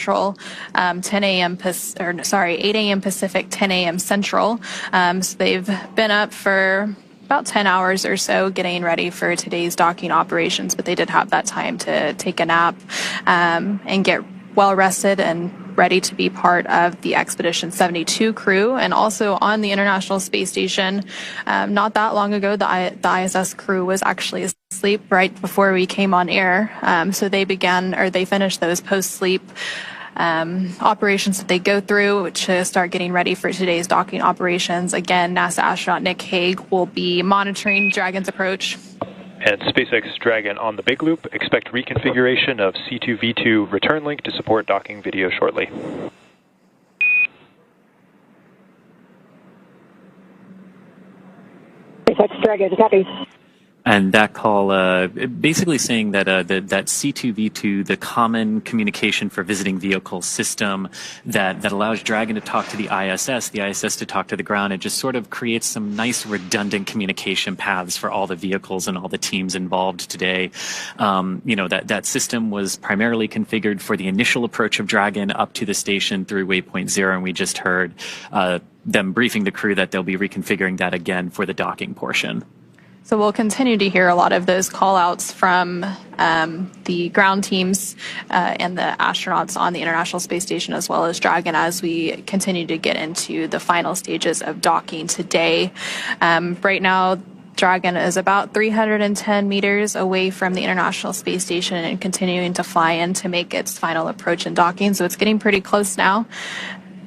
Central, 8 a.m. Pacific, 10 a.m. Central. So they've been up for about 10 hours or so getting ready for today's docking operations, but they did have that time to take a nap and get well rested and ready to be part of the Expedition 72 crew. And also on the International Space Station, not that long ago, the ISS crew was actually asleep right before we came on air. So they finished those post-sleep operations that they go through to start getting ready for today's docking operations. Again, NASA astronaut Nick Hague will be monitoring Dragon's approach. And SpaceX Dragon on the big loop. Expect reconfiguration of C2V2 return link to support docking video shortly. SpaceX Dragon, copy. And that call basically saying that that C2V2, the common communication for visiting vehicle system that allows Dragon to talk to the ISS to talk to the ground, it just sort of creates some nice redundant communication paths for all the vehicles and all the teams involved today. That system was primarily configured for the initial approach of Dragon up to the station through Waypoint 0, and we just heard them briefing the crew that they'll be reconfiguring that again for the docking portion. So we'll continue to hear a lot of those call-outs from the ground teams and the astronauts on the International Space Station, as well as Dragon, as we continue to get into the final stages of docking today. Right now, Dragon is about 310 meters away from the International Space Station and continuing to fly in to make its final approach and docking. So it's getting pretty close now.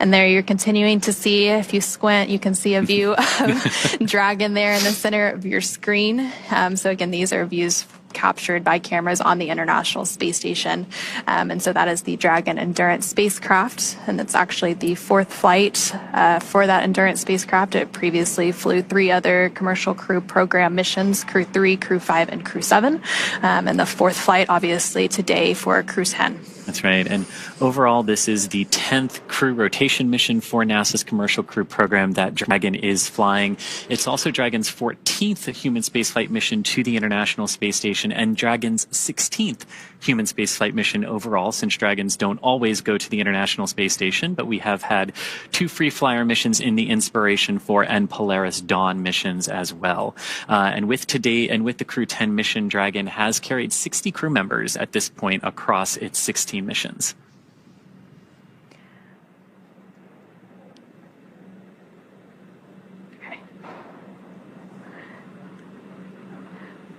And there you're continuing to see, if you squint, you can see a view of Dragon there in the center of your screen. So again, these are views captured by cameras on the International Space Station. And so that is the Dragon Endurance spacecraft. And it's actually the fourth flight for that Endurance spacecraft. It previously flew 3 other commercial crew program missions, Crew 3, Crew 5, and Crew 7. And the fourth flight, obviously, today for Crew 10. That's right. And overall, this is the 10th crew rotation mission for NASA's Commercial Crew Program that Dragon is flying. It's also Dragon's 14th human spaceflight mission to the International Space Station and Dragon's 16th human spaceflight mission overall, since Dragons don't always go to the International Space Station, but we have had 2 free flyer missions in the Inspiration 4 and Polaris Dawn missions as well. And with the Crew 10 mission, Dragon has carried 60 crew members at this point across its 16 missions.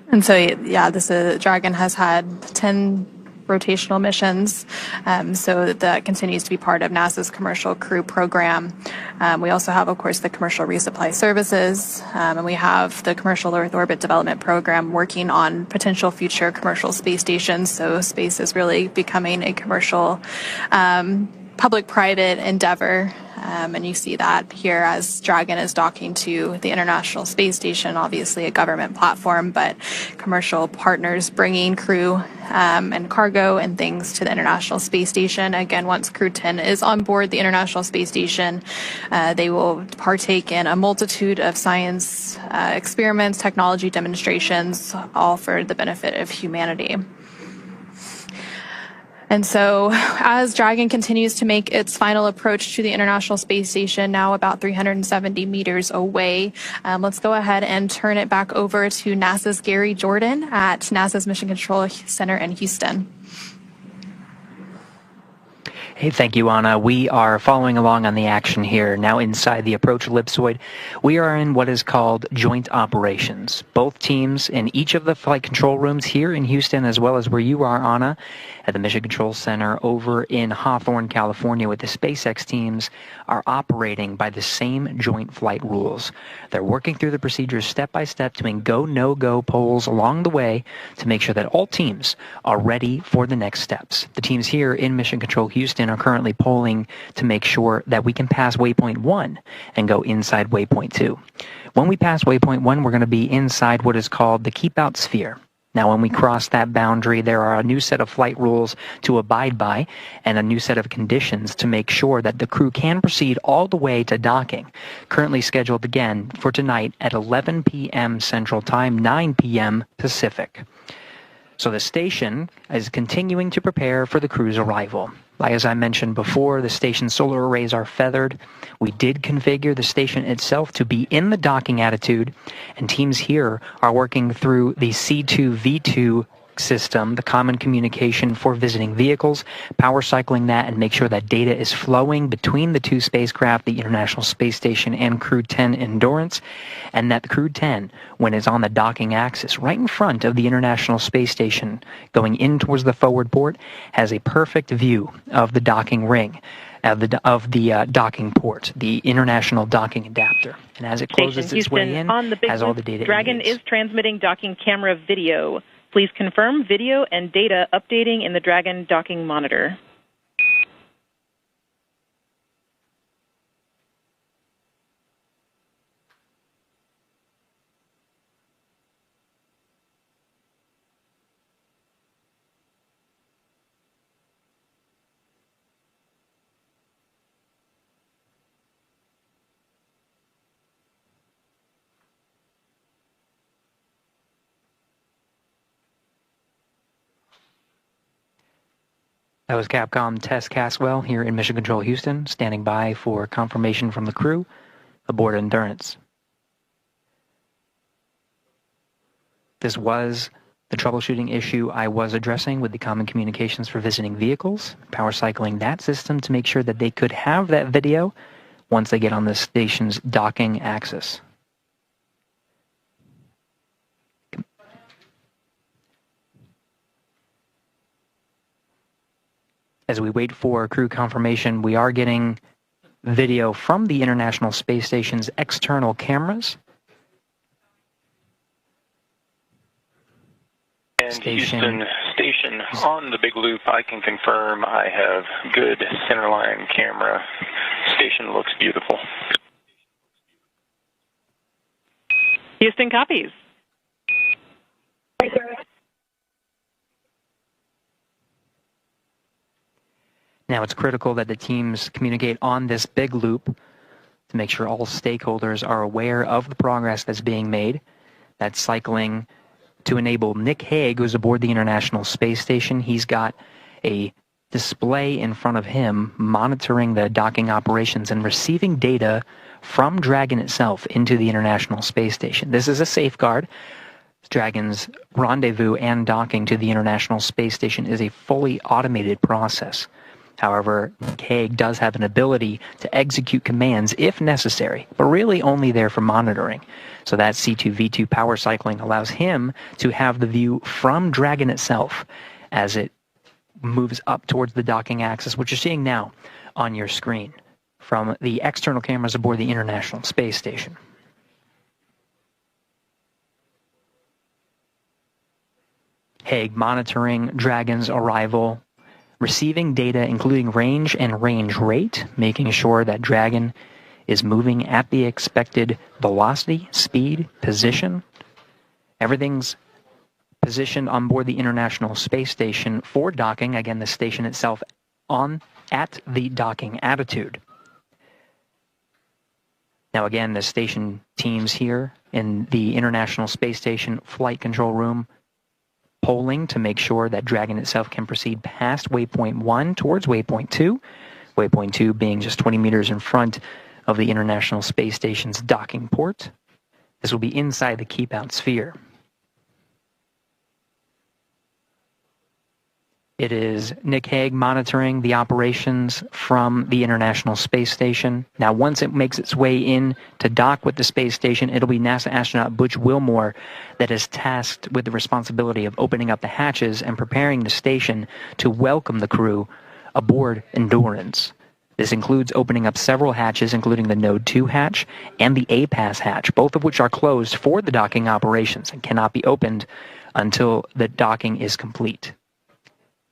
And so, yeah, Dragon has had 10 rotational missions, so that continues to be part of NASA's Commercial Crew Program. We also have, of course, the Commercial Resupply Services, and we have the Commercial Earth Orbit Development Program working on potential future commercial space stations. So space is really becoming a commercial public-private endeavor. And you see that here as Dragon is docking to the International Space Station, obviously a government platform, but commercial partners bringing crew and cargo and things to the International Space Station. Again, once Crew 10 is on board the International Space Station, they will partake in a multitude of science experiments, technology demonstrations, all for the benefit of humanity. And so as Dragon continues to make its final approach to the International Space Station, now about 370 meters away, let's go ahead and turn it back over to NASA's Gary Jordan at NASA's Mission Control Center in Houston. Hey, thank you, Anna. We are following along on the action here. Now inside the approach ellipsoid, we are in what is called joint operations. Both teams in each of the flight control rooms here in Houston, as well as where you are, Anna, at the Mission Control Center over in Hawthorne, California, with the SpaceX teams, are operating by the same joint flight rules. They're working through the procedures step by step, doing go, no-go polls along the way to make sure that all teams are ready for the next steps. The teams here in Mission Control Houston are currently polling to make sure that we can pass waypoint 1 and go inside waypoint 2. When we pass waypoint 1, we're going to be inside what is called the keep out sphere. Now, when we cross that boundary, there are a new set of flight rules to abide by and a new set of conditions to make sure that the crew can proceed all the way to docking, currently scheduled again for tonight at 11 p.m. Central Time, 9 p.m. Pacific. So the station is continuing to prepare for the crew's arrival. Like as I mentioned before, the station's solar arrays are feathered. We did configure the station itself to be in the docking attitude, and teams here are working through the C2V2 system, the common communication for visiting vehicles, power cycling that and make sure that data is flowing between the two spacecraft, the International Space Station and Crew 10 Endurance, and that Crew 10, when it's on the docking axis right in front of the International Space Station going in towards the forward port, has a perfect view of the docking ring, of the docking port, the International Docking Adapter. And as it closes its way in, on the Big has all Loop, the data Dragon it needs. is transmitting docking camera video. Please confirm video and data updating in the Dragon docking monitor. That was Capcom Tess Caswell here in Mission Control Houston, standing by for confirmation from the crew aboard Endurance. This was the troubleshooting issue I was addressing with the common communications for visiting vehicles, power cycling that system to make sure that they could have that video once they get on the station's docking axis. As we wait for crew confirmation, we are getting video from the International Space Station's external cameras. And Houston Station, on the Big Loop, I can confirm I have good centerline camera. Station looks beautiful. Houston copies. Now, it's critical that the teams communicate on this big loop to make sure all stakeholders are aware of the progress that's being made. That's cycling to enable Nick Hague, who's aboard the International Space Station. He's got a display in front of him monitoring the docking operations and receiving data from Dragon itself into the International Space Station. This is a safeguard. Dragon's rendezvous and docking to the International Space Station is a fully automated process. However, Hague does have an ability to execute commands if necessary, but really only there for monitoring. So that C2V2 power cycling allows him to have the view from Dragon itself as it moves up towards the docking axis, which you're seeing now on your screen from the external cameras aboard the International Space Station. Hague monitoring Dragon's arrival, receiving data including range and range rate, making sure that Dragon is moving at the expected velocity, speed, position. Everything's positioned on board the International Space Station for docking. Again, the station itself at the docking attitude. Now again, the station teams here in the International Space Station flight control room polling to make sure that Dragon itself can proceed past waypoint 1 towards waypoint 2. Waypoint 2 being just 20 meters in front of the International Space Station's docking port. This will be inside the keep out sphere. It is Nick Hague monitoring the operations from the International Space Station. Now, once it makes its way in to dock with the space station, it'll be NASA astronaut Butch Wilmore that is tasked with the responsibility of opening up the hatches and preparing the station to welcome the crew aboard Endurance. This includes opening up several hatches, including the Node 2 hatch and the A-Pass hatch, both of which are closed for the docking operations and cannot be opened until the docking is complete.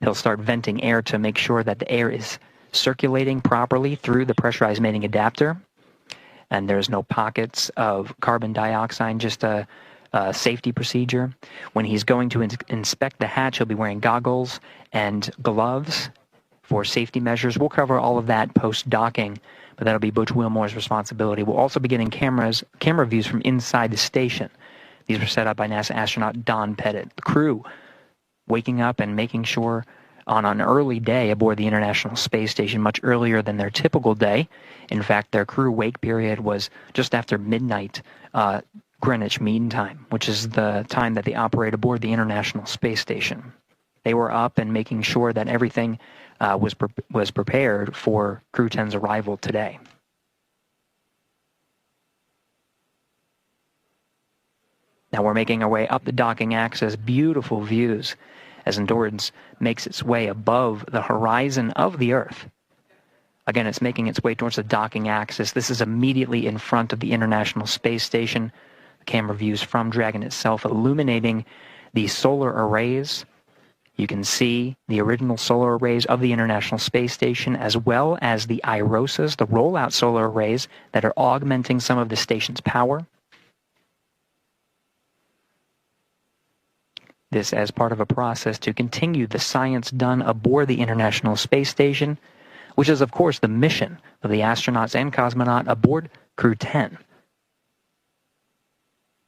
He'll start venting air to make sure that the air is circulating properly through the pressurized mating adapter, and there's no pockets of carbon dioxide, just a safety procedure. When he's going to inspect the hatch, he'll be wearing goggles and gloves for safety measures. We'll cover all of that post-docking, but that'll be Butch Wilmore's responsibility. We'll also be getting camera views from inside the station. These were set up by NASA astronaut Don Pettit. The crew waking up and making sure on an early day aboard the International Space Station, much earlier than their typical day. In fact, their crew wake period was just after midnight Greenwich Mean Time, which is the time that they operate aboard the International Space Station. They were up and making sure that everything was prepared for Crew 10's arrival today. Now we're making our way up the docking axis. Beautiful views as Endurance makes its way above the horizon of the Earth. Again, it's making its way towards the docking axis. This is immediately in front of the International Space Station. The camera views from Dragon itself, illuminating the solar arrays. You can see the original solar arrays of the International Space Station, as well as the IROSAs, the rollout solar arrays that are augmenting some of the station's power. This as part of a process to continue the science done aboard the International Space Station, which is, of course, the mission of the astronauts and cosmonaut aboard Crew 10.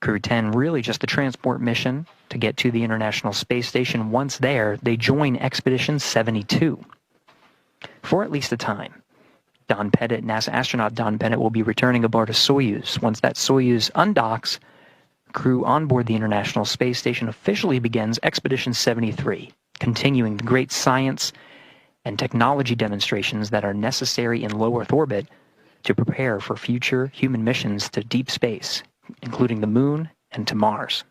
Crew 10 really just a transport mission to get to the International Space Station. Once there, they join Expedition 72 for at least a time. Don Pettit, NASA astronaut Don Pettit, will be returning aboard a Soyuz. Once that Soyuz undocks, crew on board the International Space Station officially begins Expedition 73, continuing the great science and technology demonstrations that are necessary in low Earth orbit to prepare for future human missions to deep space, including the Moon and to Mars.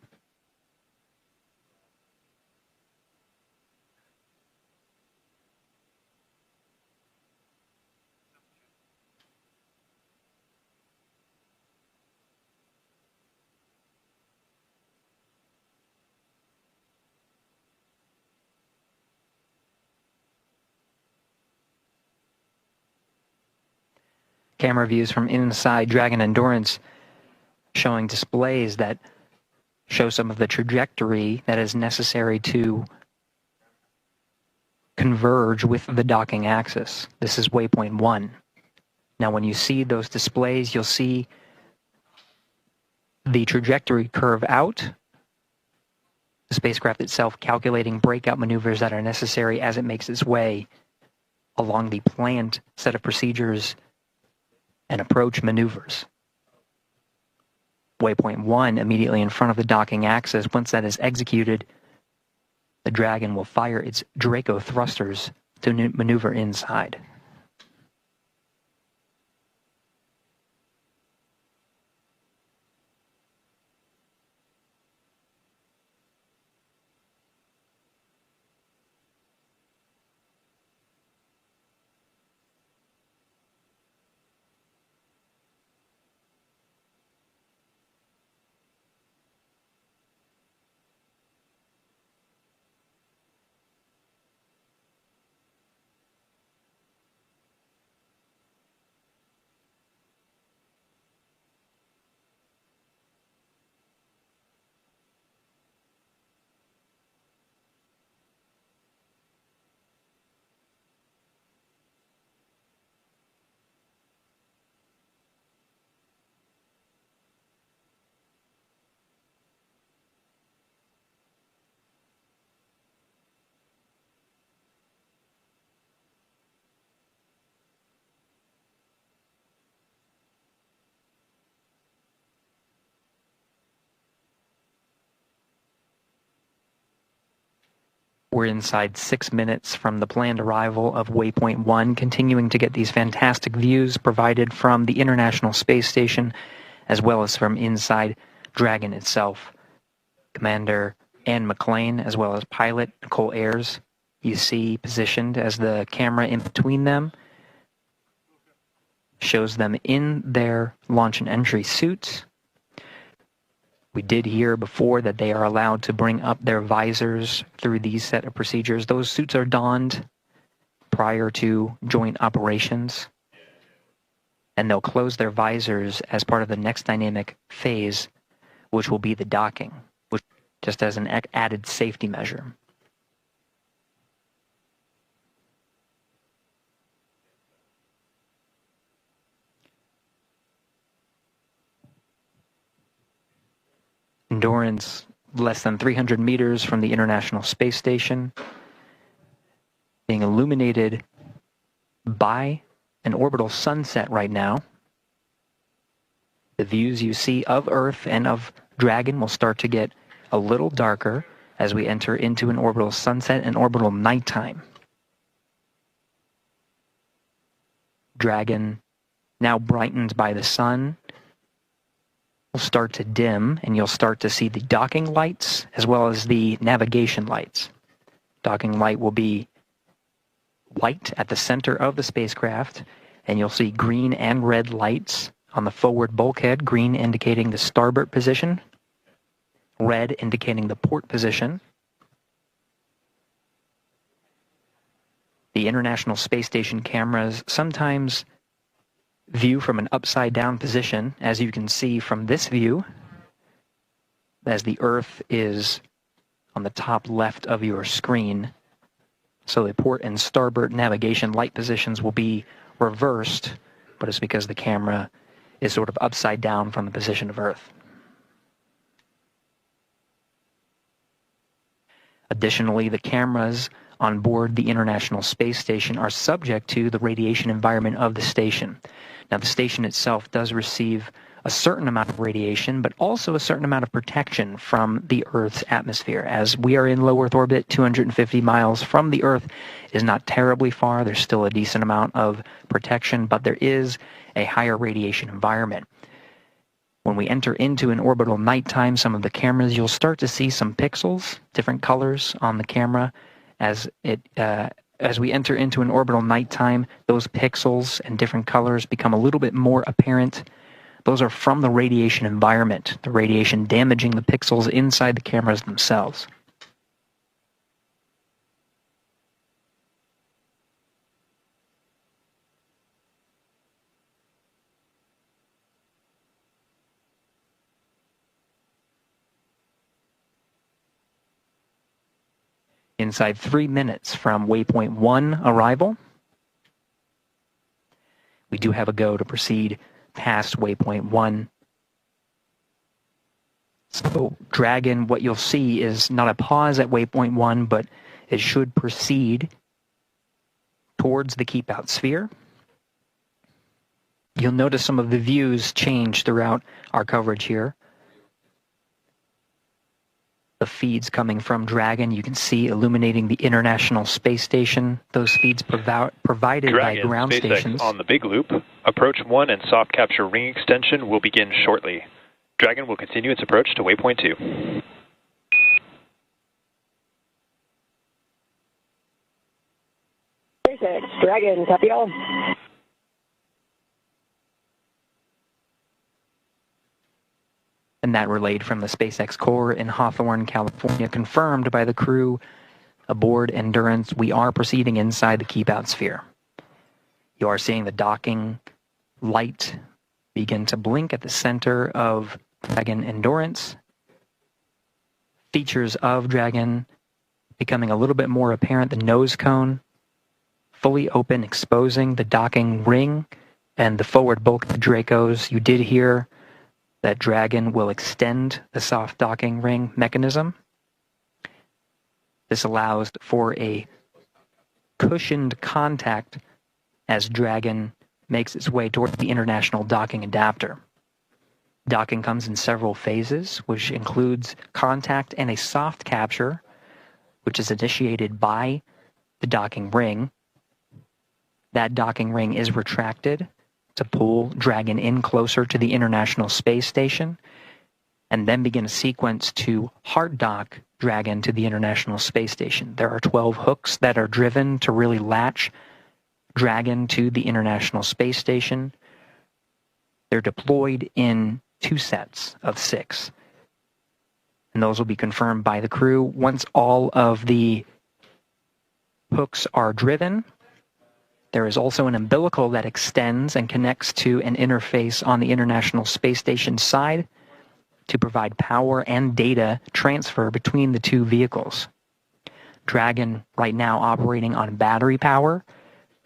Camera views from inside Dragon Endurance showing displays that show some of the trajectory that is necessary to converge with the docking axis. This is waypoint 1. Now when you see those displays, you'll see the trajectory curve out, the spacecraft itself calculating breakout maneuvers that are necessary as it makes its way along the planned set of procedures and approach maneuvers. Waypoint 1 immediately in front of the docking axis. Once that is executed, the Dragon will fire its Draco thrusters to maneuver inside. We're inside 6 minutes from the planned arrival of Waypoint 1, continuing to get these fantastic views provided from the International Space Station, as well as from inside Dragon itself. Commander Anne McClain, as well as pilot Nicole Ayers, you see positioned as the camera in between them shows them in their launch and entry suits. We did hear before that they are allowed to bring up their visors through these set of procedures. Those suits are donned prior to joint operations, and they'll close their visors as part of the next dynamic phase, which will be the docking, which just as an added safety measure. Endurance less than 300 meters from the International Space Station. being illuminated by an orbital sunset right now. The views you see of Earth and of Dragon will start to get a little darker as we enter into an orbital sunset and orbital nighttime. Dragon, now brightened by the sun, will start to dim, and you'll start to see the docking lights as well as the navigation lights. Docking light will be white at the center of the spacecraft, and you'll see green and red lights on the forward bulkhead, green indicating the starboard position, red indicating the port position. The International Space Station cameras sometimes view from an upside-down position, as you can see from this view, as the Earth is on the top left of your screen. So the port and starboard navigation light positions will be reversed, but it's because the camera is sort of upside down from the position of Earth. Additionally, the cameras on board the International Space Station are subject to the radiation environment of the station. Now, the station itself does receive a certain amount of radiation, but also a certain amount of protection from the Earth's atmosphere. As we are in low Earth orbit, 250 miles from the Earth is not terribly far. There's still a decent amount of protection, but there is a higher radiation environment. When we enter into an orbital nighttime, some of the cameras, you'll start to see some pixels, different colors on the camera. As we enter into an orbital nighttime, those pixels and different colors become a little bit more apparent. Those are from the radiation environment, the radiation damaging the pixels inside the cameras themselves. Inside 3 minutes from waypoint 1 arrival, we do have a go to proceed past waypoint 1. So Dragon, what you'll see is not a pause at waypoint 1, but it should proceed towards the keep out sphere. You'll notice some of the views change throughout our coverage here. The feeds coming from Dragon, you can see illuminating the International Space Station. Those feeds provided by ground stations. On the Big Loop, approach 1 and soft capture ring extension will begin shortly. Dragon will continue its approach to waypoint 2. SpaceX, Dragon, copy all. And that relayed from the SpaceX core in Hawthorne, California, confirmed by the crew aboard Endurance. We are proceeding inside the keep out sphere. You are seeing the docking light begin to blink at the center of Dragon Endurance. Features of Dragon becoming a little bit more apparent. The nose cone fully open, exposing the docking ring and the forward bulk of the Dracos. You did hear that Dragon will extend the soft docking ring mechanism. This allows for a cushioned contact as Dragon makes its way toward the International Docking Adapter. Docking comes in several phases, which includes contact and a soft capture, which is initiated by the docking ring. That docking ring is retracted to pull Dragon in closer to the International Space Station, and then begin a sequence to hard dock Dragon to the International Space Station. There are 12 hooks that are driven to really latch Dragon to the International Space Station. They're deployed in 2 sets of 6, and those will be confirmed by the crew. Once all of the hooks are driven, there is also an umbilical that extends and connects to an interface on the International Space Station side to provide power and data transfer between the 2 vehicles. Dragon right now operating on battery power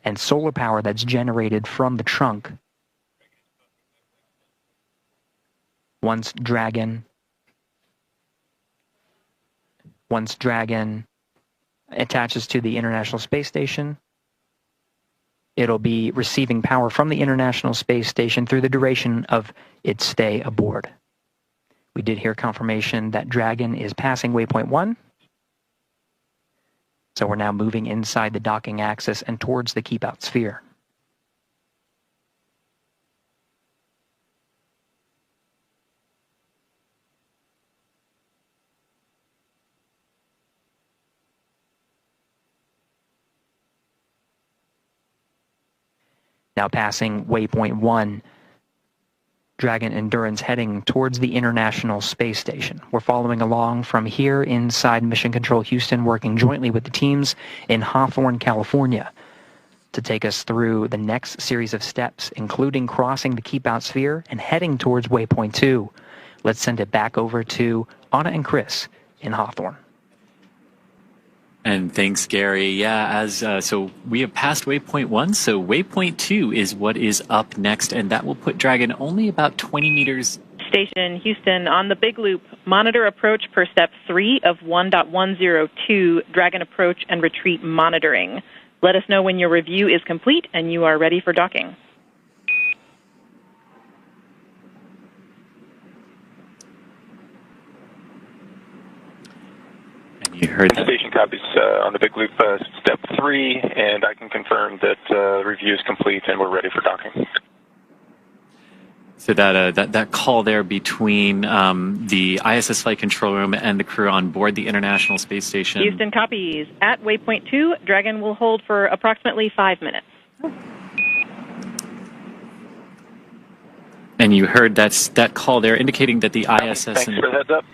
and solar power that's generated from the trunk. Once Dragon attaches to the International Space Station. It'll be receiving power from the International Space Station through the duration of its stay aboard. We did hear confirmation that Dragon is passing waypoint 1. So we're now moving inside the docking axis and towards the keep-out sphere. Now passing waypoint 1, Dragon Endurance heading towards the International Space Station. We're following along from here inside Mission Control Houston, working jointly with the teams in Hawthorne, California, to take us through the next series of steps, including crossing the keep-out sphere and heading towards waypoint 2. Let's send it back over to Anna and Chris in Hawthorne. And thanks, Gary. Yeah, so we have passed waypoint 1, so waypoint 2 is what is up next, and that will put Dragon only about 20 meters. Station Houston, on the Big Loop, monitor approach per step 3 of 1.102, Dragon approach and retreat monitoring. Let us know when your review is complete and you are ready for docking. You heard that. Station copies on the Big Loop, step 3, and I can confirm that review is complete and we're ready for docking. So that call there between the ISS flight control room and the crew on board the International Space Station. Houston copies. At waypoint 2, Dragon will hold for approximately 5 minutes. And you heard that call there indicating that the ISS Thanks for the heads up.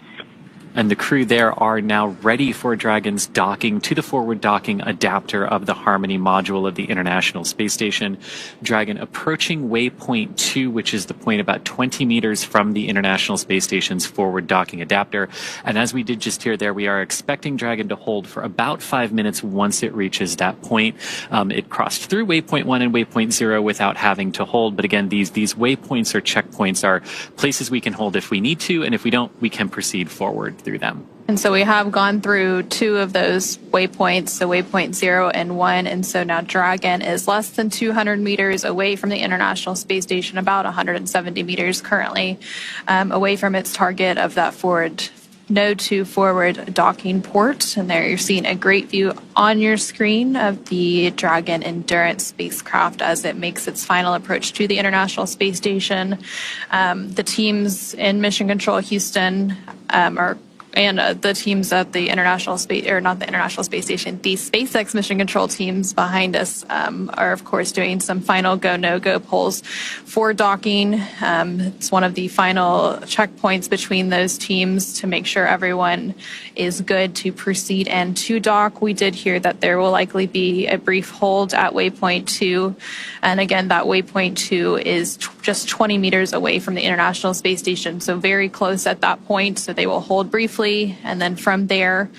and the crew there are now ready for Dragon's docking to the forward docking adapter of the Harmony module of the International Space Station. Dragon approaching waypoint 2, which is the point about 20 meters from the International Space Station's forward docking adapter. And as we did just hear there, we are expecting Dragon to hold for about 5 minutes once it reaches that point. It crossed through waypoint 1 and waypoint 0 without having to hold. But again, these waypoints or checkpoints are places we can hold if we need to, and if we don't, we can proceed forward through them. And so we have gone through 2 of those waypoints, so waypoint 0 and 1, and so now Dragon is less than 200 meters away from the International Space Station, about 170 meters currently away from its target of that forward Node 2 forward docking port. And there you're seeing a great view on your screen of the Dragon Endurance spacecraft as it makes its final approach to the International Space Station. The teams in Mission Control Houston the teams at the International Space, or not the International Space Station, the SpaceX Mission Control teams behind us are, of course, doing some final go, no-go polls for docking. It's one of the final checkpoints between those teams to make sure everyone is good to proceed and to dock. We did hear that there will likely be a brief hold at waypoint 2. And again, that waypoint 2 is just 20 meters away from the International Space Station, so very close at that point. So they will hold briefly, and then from there,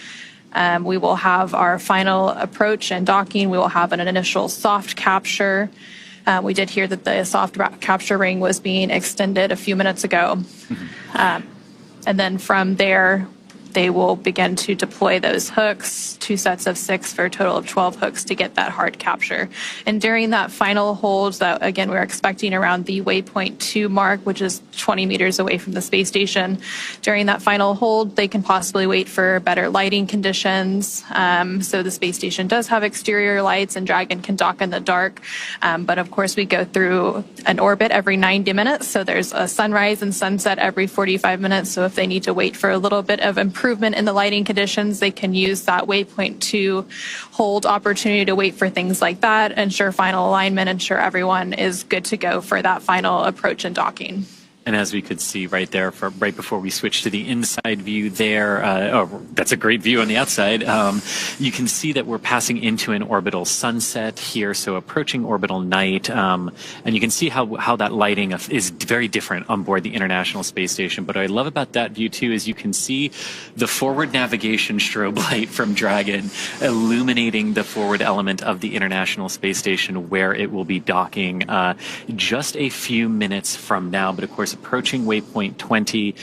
we will have our final approach and docking. We will have an initial soft capture. We did hear that the soft capture ring was being extended a few minutes ago. And then from there, they will begin to deploy those hooks, 2 sets of 6 for a total of 12 hooks to get that hard capture. And during that final hold, that again, we're expecting around the waypoint 2 mark, which is 20 meters away from the space station. During that final hold, they can possibly wait for better lighting conditions. So the space station does have exterior lights and Dragon can dock in the dark. But of course, we go through an orbit every 90 minutes. So there's a sunrise and sunset every 45 minutes. So if they need to wait for a little bit of improvement in the lighting conditions, they can use that waypoint 2 hold opportunity to wait for things like that, ensure final alignment, ensure everyone is good to go for that final approach and docking. And as we could see right there, right before we switch to the inside view there, that's a great view on the outside. You can see that we're passing into an orbital sunset here, so approaching orbital night. And you can see how that lighting is very different on board the International Space Station. But what I love about that view, too, is you can see the forward navigation strobe light from Dragon illuminating the forward element of the International Space Station where it will be docking just a few minutes from now. But of course, approaching waypoint 20.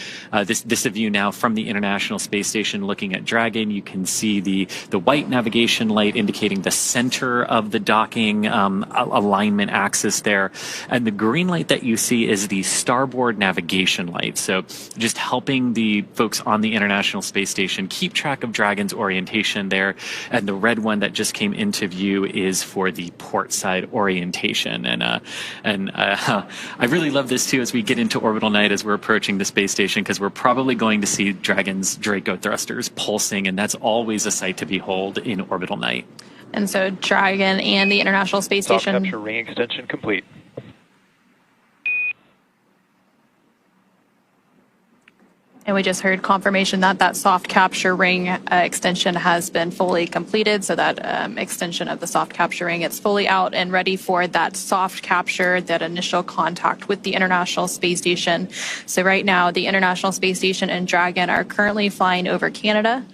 This is a view now from the International Space Station looking at Dragon. You can see the white navigation light indicating the center of the docking alignment axis there. And the green light that you see is the starboard navigation light. So just helping the folks on the International Space Station keep track of Dragon's orientation there. And the red one that just came into view is for the port side orientation. And I really love this too as we get into orbital night as we're approaching the space station, because we're probably going to see Dragon's Draco thrusters pulsing, and that's always a sight to behold in orbital night. And so Dragon and the International Space Station. Soft capture ring extension complete. And we just heard confirmation that that soft capture ring extension has been fully completed. So that extension of the soft capture ring, it's fully out and ready for that soft capture, that initial contact with the International Space Station. So right now, the International Space Station and Dragon are currently flying over Canada.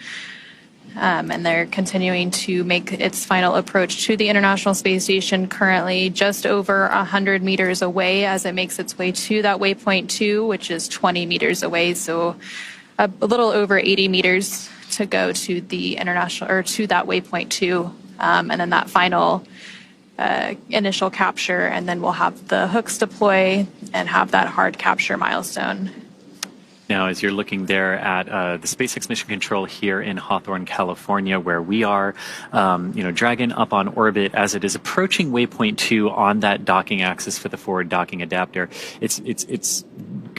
And they're continuing to make its final approach to the International Space Station, currently just over 100 meters away as it makes its way to that waypoint 2, which is 20 meters away. So a little over 80 meters to go to the international, or to that waypoint 2. And then that final initial capture, and then we'll have the hooks deploy and have that hard capture milestone. Now, as you're looking there at the SpaceX Mission Control here in Hawthorne, California, where we are, Dragon up on orbit as it is approaching waypoint 2 on that docking axis for the forward docking adapter. It's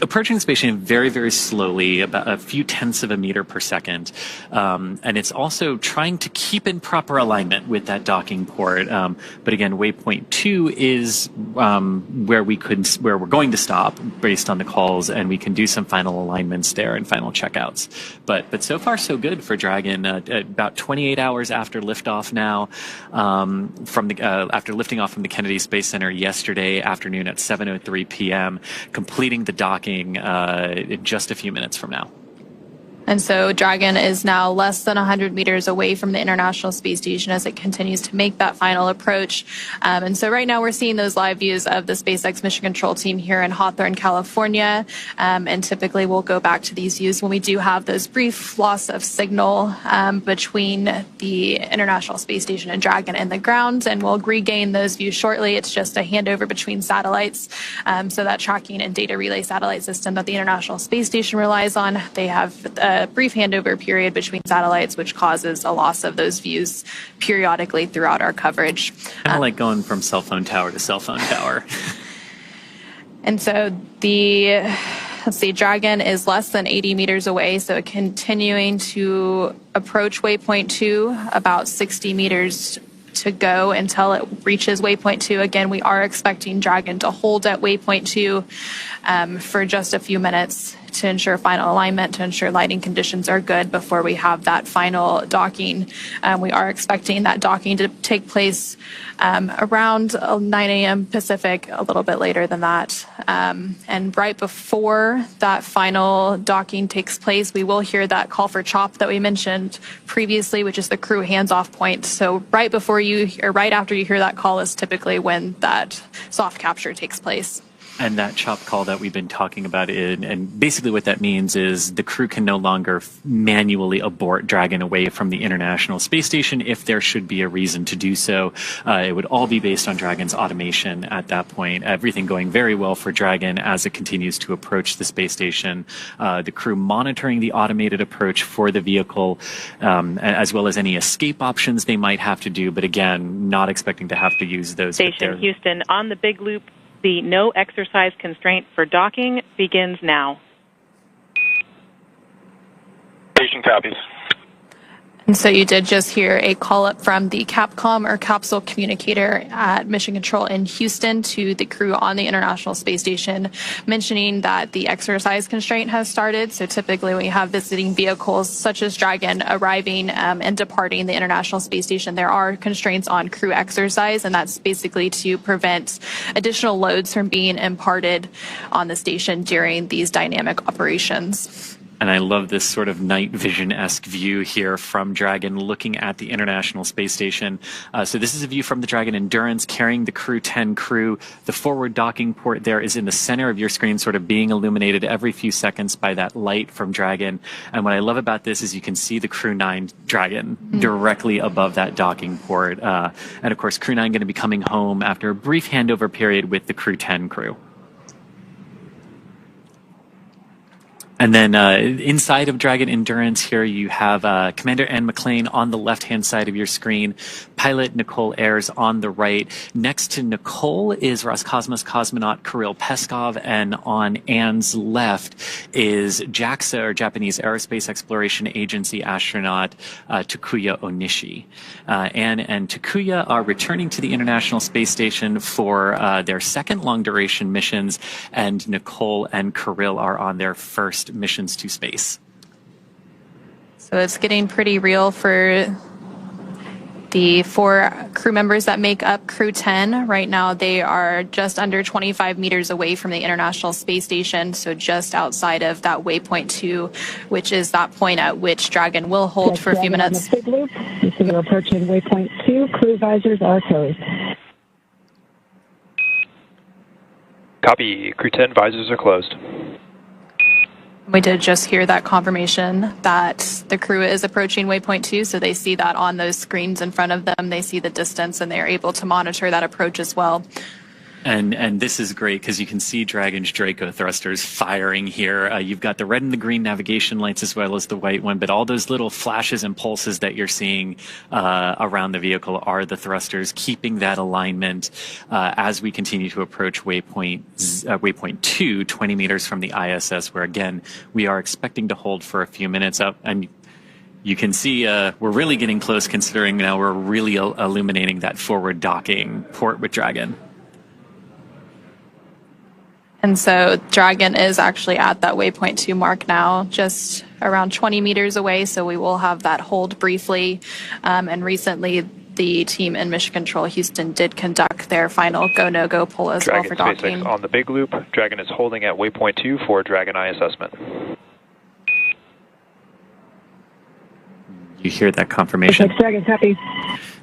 approaching the space station very, very slowly, about a few tenths of a meter per second, and it's also trying to keep in proper alignment with that docking port. But again, waypoint 2 is where we're going to stop based on the calls, and we can do some final alignments there and final checkouts. But so far so good for Dragon. About 28 hours after liftoff now, after lifting off from the Kennedy Space Center yesterday afternoon at 7:03 p.m., completing the docking in just a few minutes from now. And so Dragon is now less than 100 meters away from the International Space Station as it continues to make that final approach. And so right now we're seeing those live views of the SpaceX Mission Control team here in Hawthorne, California. And typically we'll go back to these views when we do have those brief loss of signal between the International Space Station and Dragon and the ground. And we'll regain those views shortly. It's just a handover between satellites. So that tracking and data relay satellite system that the International Space Station relies on, they have a brief handover period between satellites, which causes a loss of those views periodically throughout our coverage. Kind of like going from cell phone tower to cell phone tower. And so Dragon is less than 80 meters away, so continuing to approach waypoint 2, about 60 meters to go until it reaches waypoint 2. Again, we are expecting Dragon to hold at waypoint 2 for just a few minutes to ensure final alignment, to ensure lighting conditions are good before we have that final docking. We are expecting that docking to take place around 9 a.m. Pacific, a little bit later than that. And right before that final docking takes place, we will hear that call for CHOP that we mentioned previously, which is the crew hands-off point. So right after you hear that call is typically when that soft capture takes place. And that CHOP call that we've been talking about, and basically what that means is the crew can no longer manually abort Dragon away from the International Space Station if there should be a reason to do so. It would all be based on Dragon's automation at that point. Everything going very well for Dragon as it continues to approach the space station. The crew monitoring the automated approach for the vehicle, as well as any escape options they might have to do. But again, not expecting to have to use those. Station Houston, on the Big Loop, the no exercise constraint for docking begins now. Station copies. And so you did just hear a call up from the Capcom, or capsule communicator at Mission Control in Houston, to the crew on the International Space Station, mentioning that the exercise constraint has started. So typically when you have visiting vehicles such as Dragon arriving and departing the International Space Station, there are constraints on crew exercise, and that's basically to prevent additional loads from being imparted on the station during these dynamic operations. And I love this sort of night vision-esque view here from Dragon looking at the International Space Station. So this is a view from the Dragon Endurance carrying the Crew 10 crew. The forward docking port there is in the center of your screen, sort of being illuminated every few seconds by that light from Dragon. And what I love about this is you can see the Crew 9 Dragon directly above that docking port. And of course, Crew 9 going to be coming home after a brief handover period with the Crew 10 crew. And then inside of Dragon Endurance here, you have Commander Anne McLean on the left-hand side of your screen, pilot Nicole Ayers on the right. Next to Nicole is Roscosmos cosmonaut Kirill Peskov, and on Anne's left is JAXA, or Japanese Aerospace Exploration Agency astronaut Takuya Onishi. Anne and Takuya are returning to the International Space Station for their second long-duration missions, and Nicole and Kirill are on their first missions to space. So it's getting pretty real for the 4 crew members that make up Crew 10. Right now they are just under 25 meters away from the International Space Station, so just outside of that waypoint 2, which is that point at which Dragon will hold for a few minutes. On the big loop. You see we're approaching waypoint 2. Crew visors are closed. Copy. Crew 10 visors are closed. We did just hear that confirmation that the crew is approaching waypoint 2, so they see that on those screens in front of them. They see the distance, and they're able to monitor that approach as well. And this is great because you can see Dragon's Draco thrusters firing here. You've got the red and the green navigation lights as well as the white one, but all those little flashes and pulses that you're seeing around the vehicle are the thrusters, keeping that alignment as we continue to approach waypoint 2, 20 meters from the ISS, where again, we are expecting to hold for a few minutes up. And you can see we're really getting close, considering now we're really illuminating that forward docking port with Dragon. And so Dragon is actually at that waypoint 2 mark now, just around 20 meters away. So we will have that hold briefly. And recently, the team in Mission Control Houston did conduct their final go, no-go poll as well for docking. SpaceX on the big loop. Dragon is holding at waypoint 2 for Dragon Eye assessment. You hear that confirmation. Dragon, copy.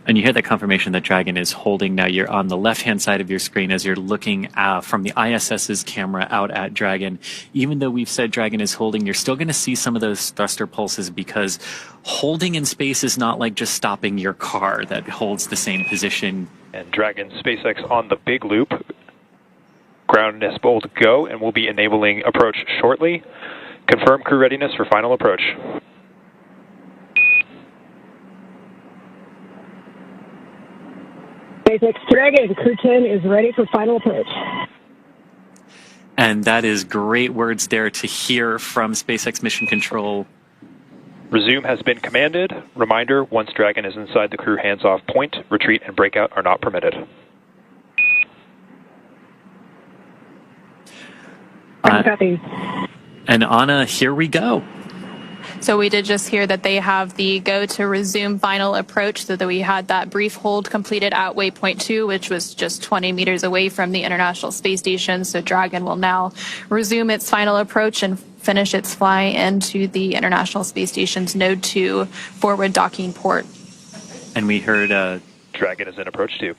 And you hear that confirmation that Dragon is holding. Now you're on the left-hand side of your screen as you're looking from the ISS's camera out at Dragon. Even though we've said Dragon is holding, you're still going to see some of those thruster pulses, because holding in space is not like just stopping your car that holds the same position. And Dragon SpaceX on the big loop. Ground is bold go, and we'll be enabling approach shortly. Confirm crew readiness for final approach. SpaceX Dragon, Crew 10 is ready for final approach. And that is great words there to hear from SpaceX Mission Control. Resume has been commanded. Reminder, once Dragon is inside the crew hands-off point, retreat and breakout are not permitted. Copy. And Anna, here we go. So we did just hear that they have the go to resume final approach, so that we had that brief hold completed at waypoint 2, which was just 20 meters away from the International Space Station. So Dragon will now resume its final approach and finish its fly into the International Space Station's Node 2 forward docking port. And we heard Dragon is in approach 2.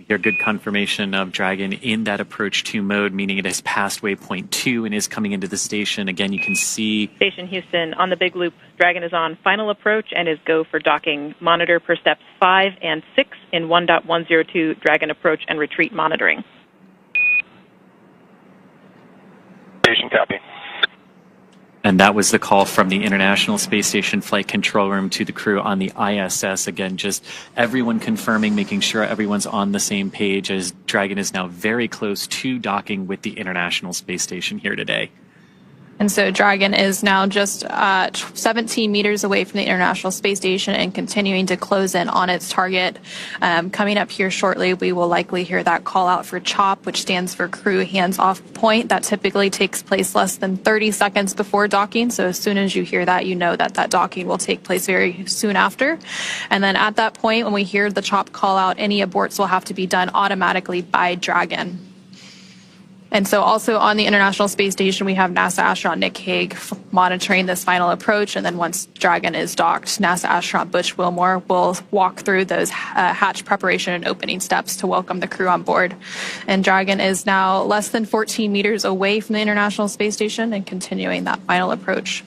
Your good confirmation of Dragon in that approach 2 mode, meaning it has passed waypoint 2 and is coming into the station. Again, you can see Station Houston on the big loop. Dragon is on final approach and is go for docking. Monitor per steps 5 and 6 in 1.102 Dragon approach and retreat monitoring. Station copy. And that was the call from the International Space Station Flight Control Room to the crew on the ISS. Again, just everyone confirming, making sure everyone's on the same page, as Dragon is now very close to docking with the International Space Station here today. And so Dragon is now just 17 meters away from the International Space Station and continuing to close in on its target. Coming up here shortly, we will likely hear that call out for CHOP, which stands for Crew Hands Off Point. That typically takes place less than 30 seconds before docking. So as soon as you hear that, you know that that docking will take place very soon after. And then at that point, when we hear the CHOP call out, any aborts will have to be done automatically by Dragon. And so also on the International Space Station, we have NASA astronaut Nick Hague monitoring this final approach. And then once Dragon is docked, NASA astronaut Butch Wilmore will walk through those hatch preparation and opening steps to welcome the crew on board. And Dragon is now less than 14 meters away from the International Space Station and continuing that final approach.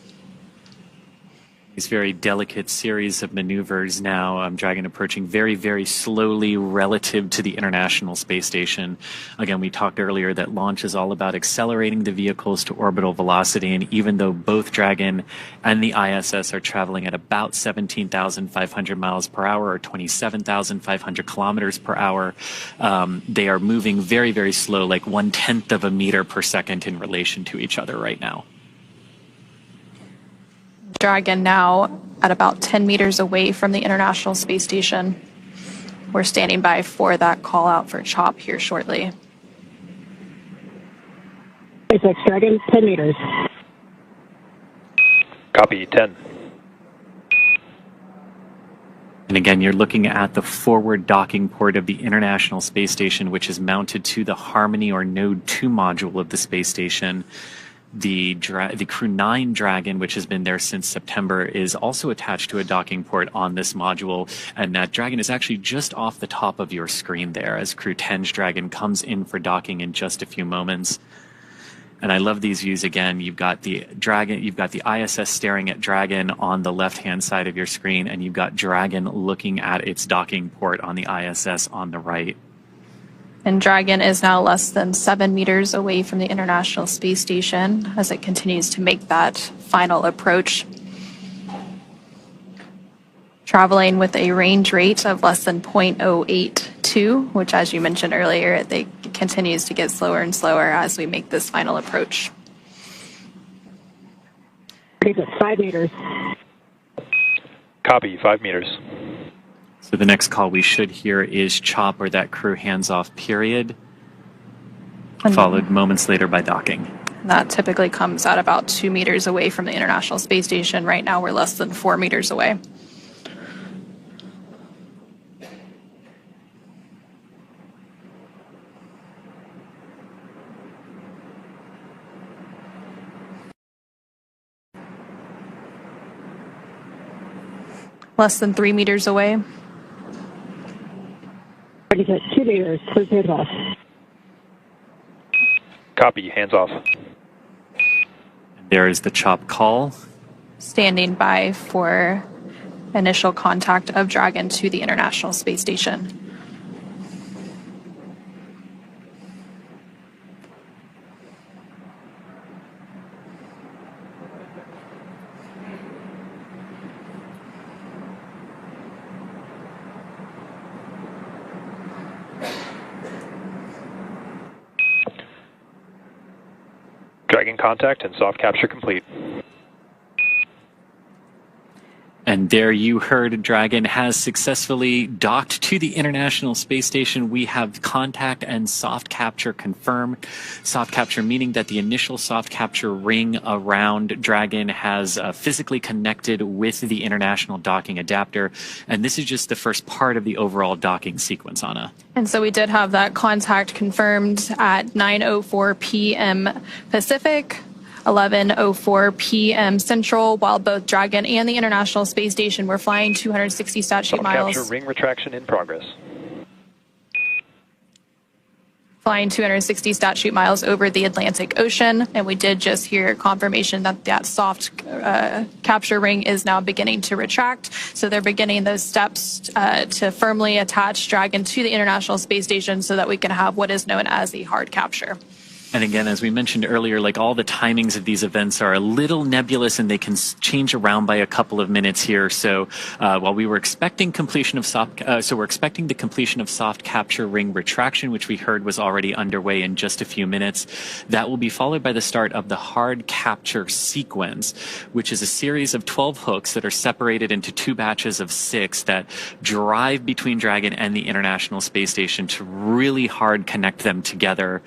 These very delicate series of maneuvers now. Dragon approaching very, very slowly relative to the International Space Station. Again, we talked earlier that launch is all about accelerating the vehicles to orbital velocity, and even though both Dragon and the ISS are traveling at about 17,500 miles per hour or 27,500 kilometers per hour, they are moving very, very slow, like 1/10 of a meter per second in relation to each other right now. Dragon now at about 10 meters away from the International Space Station. We're standing by for that call out for CHOP here shortly. SpaceX Dragon, 10 meters. Copy, 10. And again, you're looking at the forward docking port of the International Space Station, which is mounted to the Harmony or Node 2 module of the space station. The Crew 9 Dragon, which has been there since September, is also attached to a docking port on this module, and that Dragon is actually just off the top of your screen there as Crew 10's Dragon comes in for docking in just a few moments. And I love these views again. You've got the Dragon, you've got the ISS staring at Dragon on the left-hand side of your screen, and you've got Dragon looking at its docking port on the ISS on the right. And Dragon is now less than 7 meters away from the International Space Station as it continues to make that final approach. Traveling with a range rate of less than 0.082, which, as you mentioned earlier, it continues to get slower and slower as we make this final approach. 5 meters. Copy, 5 meters. So the next call we should hear is CHOP, or that crew hands-off period, followed moments later by docking. That typically comes at about 2 meters away from the International Space Station. Right now we're less than 4 meters away. Less than 3 meters away. 2 meters, cruise hands off. Copy, hands off. There is the CHOP call. Standing by for initial contact of Dragon to the International Space Station. Dragon contact and soft capture complete. And there you heard Dragon has successfully docked to the International Space Station. We have contact and soft capture confirmed. Soft capture meaning that the initial soft capture ring around Dragon has physically connected with the International Docking Adapter. And this is just the first part of the overall docking sequence, Anna. And so we did have that contact confirmed at 9:04 p.m. Pacific, 11:04 p.m. Central, while both Dragon and the International Space Station were flying 260 statute miles. Capture ring retraction in progress. Flying 260 statute miles over the Atlantic Ocean, and we did just hear confirmation that that soft capture ring is now beginning to retract. So they're beginning those steps to firmly attach Dragon to the International Space Station so that we can have what is known as a hard capture. And again, as we mentioned earlier, like all the timings of these events are a little nebulous and they can change around by a couple of minutes here. So while we were expecting completion of we're expecting the completion of soft capture ring retraction, which we heard was already underway in just a few minutes, that will be followed by the start of the hard capture sequence, which is a series of 12 hooks that are separated into 2 batches of 6 that drive between Dragon and the International Space Station to really hard connect them together.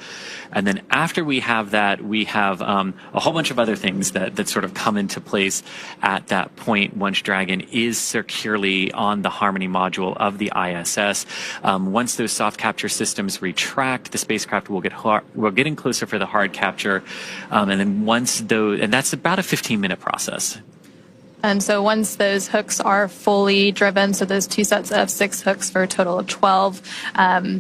And then after we have that, we have a whole bunch of other things that sort of come into place at that point once Dragon is securely on the Harmony module of the ISS. Once those soft capture systems retract, the spacecraft will we're getting closer for the hard capture, and then and that's about a 15-minute process. And so once those hooks are fully driven, so those 2 sets of 6 hooks for a total of 12,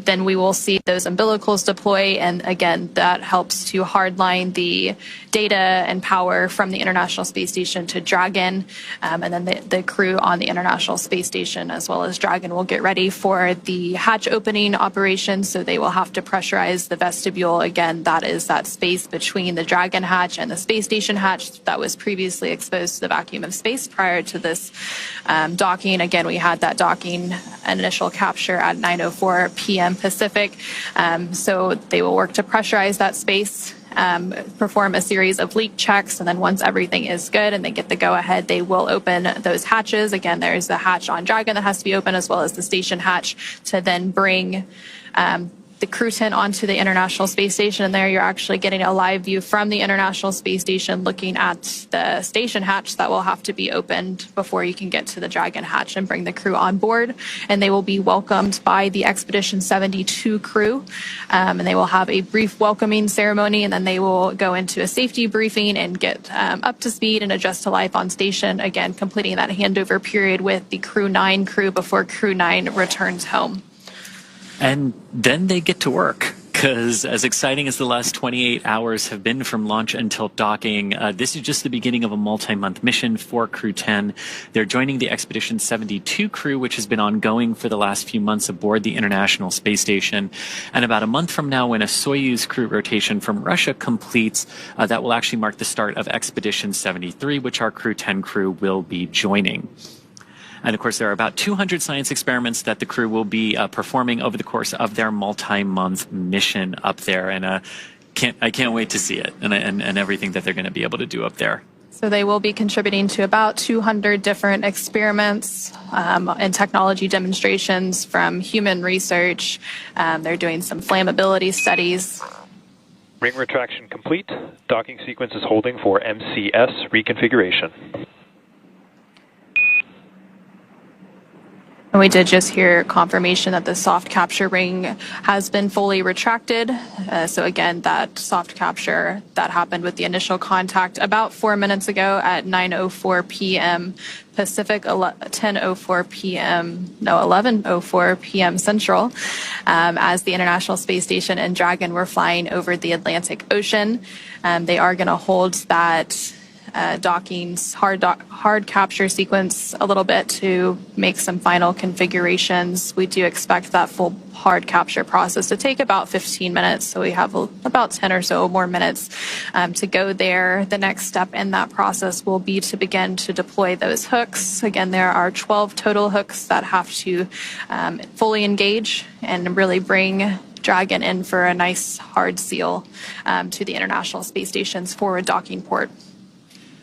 then we will see those umbilicals deploy. And again, that helps to hardline the data and power from the International Space Station to Dragon. And then the crew on the International Space Station as well as Dragon will get ready for the hatch opening operation. So they will have to pressurize the vestibule. Again, that is that space between the Dragon hatch and the space station hatch that was previously exposed to the vacuum of space prior to this docking. Again, we had that docking initial capture at 9:04 p.m. Pacific. So they will work to pressurize that space, perform a series of leak checks, and then once everything is good and they get the go-ahead, they will open those hatches. Again, there's the hatch on Dragon that has to be open as well as the station hatch to then bring the crew tent onto the International Space Station, and there you're actually getting a live view from the International Space Station looking at the station hatch that will have to be opened before you can get to the Dragon hatch and bring the crew on board. And they will be welcomed by the Expedition 72 crew, and they will have a brief welcoming ceremony, and then they will go into a safety briefing and get up to speed and adjust to life on station, again completing that handover period with the Crew 9 crew before Crew 9 returns home. And then they get to work, because as exciting as the last 28 hours have been from launch until docking, this is just the beginning of a multi-month mission for Crew 10. They're joining the Expedition 72 crew, which has been ongoing for the last few months aboard the International Space Station. And about a month from now, when a Soyuz crew rotation from Russia completes, that will actually mark the start of Expedition 73, which our Crew 10 crew will be joining. And of course, there are about 200 science experiments that the crew will be performing over the course of their multi-month mission up there. And I can't wait to see it and everything that they're going to be able to do up there. So they will be contributing to about 200 different experiments and technology demonstrations from human research. They're doing some flammability studies. Ring retraction complete. Docking sequence is holding for MCS reconfiguration. And we did just hear confirmation that the soft capture ring has been fully retracted. So again, that soft capture that happened with the initial contact about 4 minutes ago at 9:04 p.m. Pacific, 11:04 p.m. Central, as the International Space Station and Dragon were flying over the Atlantic Ocean. They are going to hold that docking's hard capture sequence a little bit to make some final configurations. We do expect that full hard capture process to take about 15 minutes, so we have about 10 or so more minutes to go there. The next step in that process will be to begin to deploy those hooks. Again, there are 12 total hooks that have to fully engage and really bring Dragon in for a nice hard seal to the International Space Station's forward docking port.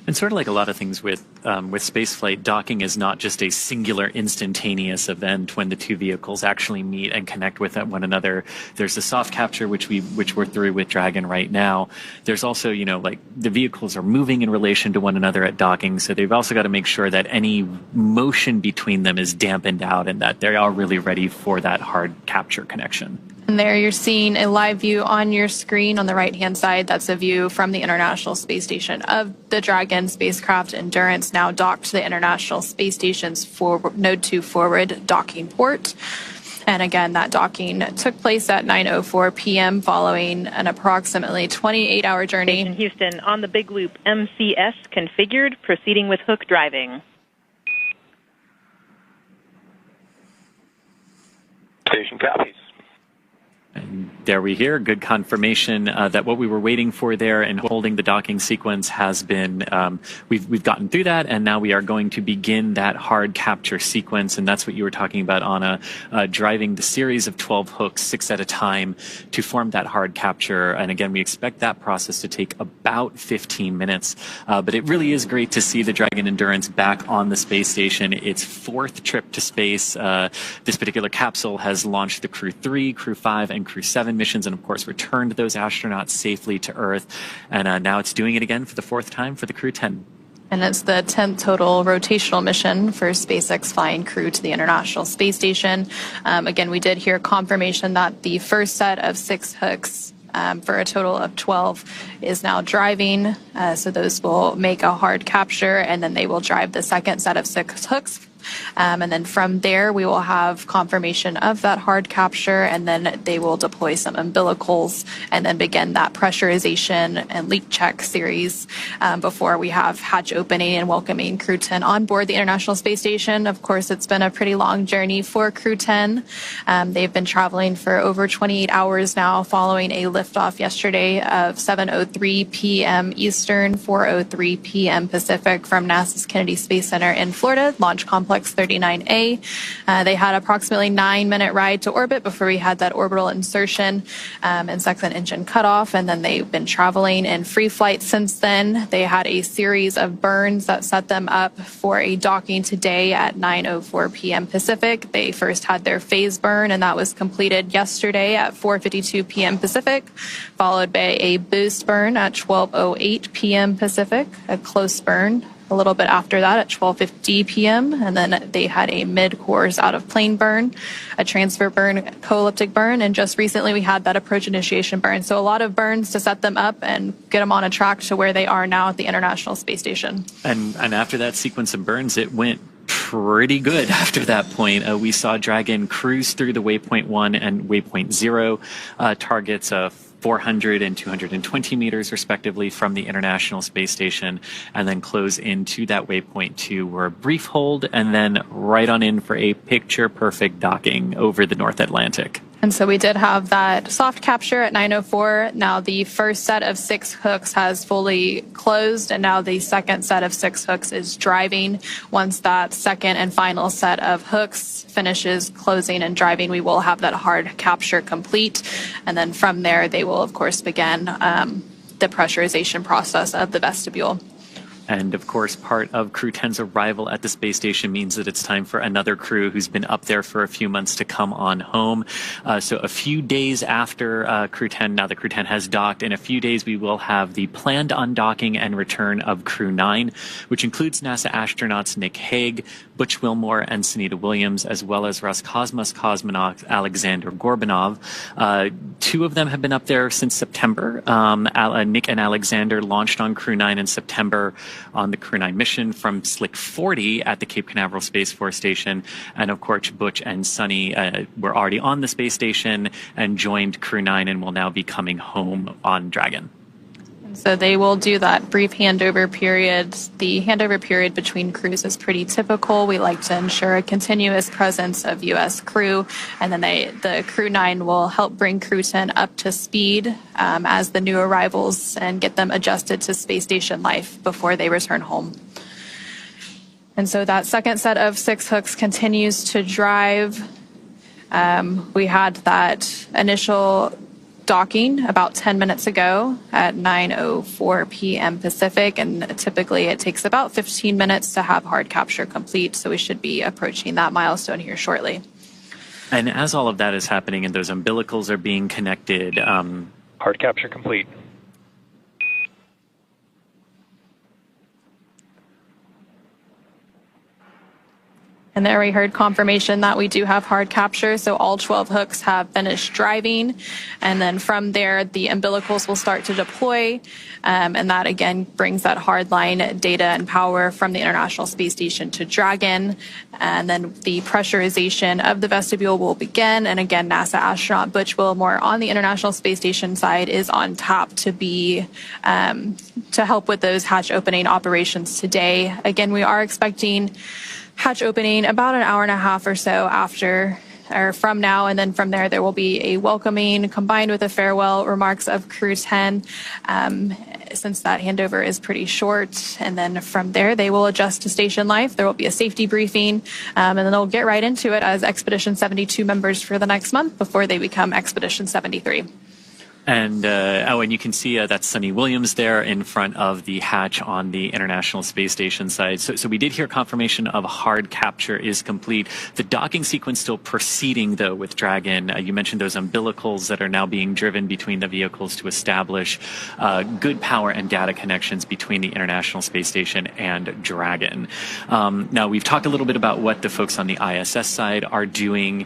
And sort of like a lot of things with spaceflight, docking is not just a singular instantaneous event when the two vehicles actually meet and connect with one another. There's the soft capture, which we're through with Dragon right now. There's also, like the vehicles are moving in relation to one another at docking, so they've also got to make sure that any motion between them is dampened out and that they're all really ready for that hard capture connection. And there you're seeing a live view on your screen on the right-hand side. That's a view from the International Space Station of the Dragon spacecraft Endurance, now docked to the International Space Station's Node 2 forward docking port. And again, that docking took place at 9:04 p.m. following an approximately 28-hour journey. Station Houston, on the Big Loop, MCS configured, proceeding with hook driving. Station copies. And there we hear good confirmation that what we were waiting for there and holding the docking sequence has been, we've gotten through that, and now we are going to begin that hard capture sequence, and that's what you were talking about, Anna, driving the series of 12 hooks, 6 at a time, to form that hard capture. And again, we expect that process to take about 15 minutes, but it really is great to see the Dragon Endurance back on the space station. Its 4th trip to space. This particular capsule has launched the Crew 3, Crew 5, and Crew 7 missions and, of course, returned those astronauts safely to Earth. And now it's doing it again for the 4th time for the Crew 10. And it's the 10th total rotational mission for SpaceX flying crew to the International Space Station. Again, we did hear confirmation that the first set of 6 hooks for a total of 12 is now driving. So those will make a hard capture, and then they will drive the second set of 6 hooks. And then from there, we will have confirmation of that hard capture, and then they will deploy some umbilicals and then begin that pressurization and leak check series before we have hatch opening and welcoming Crew 10 on board the International Space Station. Of course, it's been a pretty long journey for Crew 10. They've been traveling for over 28 hours now following a liftoff yesterday of 7:03 p.m. Eastern, 4:03 p.m. Pacific from NASA's Kennedy Space Center in Florida, Launch Complex 39A. They had approximately 9-minute ride to orbit before we had that orbital insertion and second engine cutoff, and then they've been traveling in free flight since then. They had a series of burns that set them up for a docking today at 9:04 p.m. Pacific. They first had their phase burn, and that was completed yesterday at 4:52 p.m. Pacific, followed by a boost burn at 12:08 p.m. Pacific, a close burn a little bit after that at 12:50 p.m. And then they had a mid-course out-of-plane burn, a transfer burn, co-elliptic burn, and just recently we had that approach initiation burn. So a lot of burns to set them up and get them on a track to where they are now at the International Space Station. And after that sequence of burns, it went pretty good after that point. We saw Dragon cruise through the Waypoint 1 and Waypoint 0 targets of 400 and 220 meters, respectively, from the International Space Station, and then close into that Waypoint 2 were a brief hold, and then right on in for a picture-perfect docking over the North Atlantic. And so we did have that soft capture at 9:04. Now the first set of 6 hooks has fully closed, and now the second set of 6 hooks is driving. Once that second and final set of hooks finishes closing and driving, we will have that hard capture complete. And then from there, they will, of course, begin the pressurization process of the vestibule. And of course, part of Crew 10's arrival at the space station means that it's time for another crew who's been up there for a few months to come on home. So a few days after Crew 10, now that Crew 10 has docked, in a few days we will have the planned undocking and return of Crew 9, which includes NASA astronauts Nick Hague, Butch Wilmore, and Sunita Williams, as well as Roscosmos cosmonaut Alexander Gorbanov. 2 of them have been up there since September. Nick and Alexander launched on Crew 9 in September on the Crew 9 mission from Slick 40 at the Cape Canaveral Space Force Station. And of course, Butch and Sunny were already on the space station and joined Crew 9 and will now be coming home on Dragon. So they will do that brief handover period. The handover period between crews is pretty typical. We like to ensure a continuous presence of U.S. crew, and then the Crew 9 will help bring Crew 10 up to speed as the new arrivals and get them adjusted to space station life before they return home. And so that second set of 6 hooks continues to drive. We had that initial docking about 10 minutes ago at 9:04 p.m. Pacific, and typically it takes about 15 minutes to have hard capture complete, so we should be approaching that milestone here shortly. And as all of that is happening and those umbilicals are being connected, hard capture complete. And there we heard confirmation that we do have hard capture. So all 12 hooks have finished driving. And then from there, the umbilicals will start to deploy. And that, again, brings that hardline data and power from the International Space Station to Dragon. And then the pressurization of the vestibule will begin. And again, NASA astronaut Butch Wilmore on the International Space Station side is on tap to be to help with those hatch opening operations today. Again, we are expecting hatch opening about an hour and a half or so after or from now, and then from there will be a welcoming combined with a farewell remarks of Crew 10 since that handover is pretty short. And then from there they will adjust to station life. There will be a safety briefing, and then they'll get right into it as Expedition 72 members for the next month before they become Expedition 73. And and you can see that's Sunny Williams there in front of the hatch on the International Space Station side. So we did hear confirmation of hard capture is complete. The docking sequence still proceeding, though, with Dragon. You mentioned those umbilicals that are now being driven between the vehicles to establish good power and data connections between the International Space Station and Dragon. Now, we've talked a little bit about what the folks on the ISS side are doing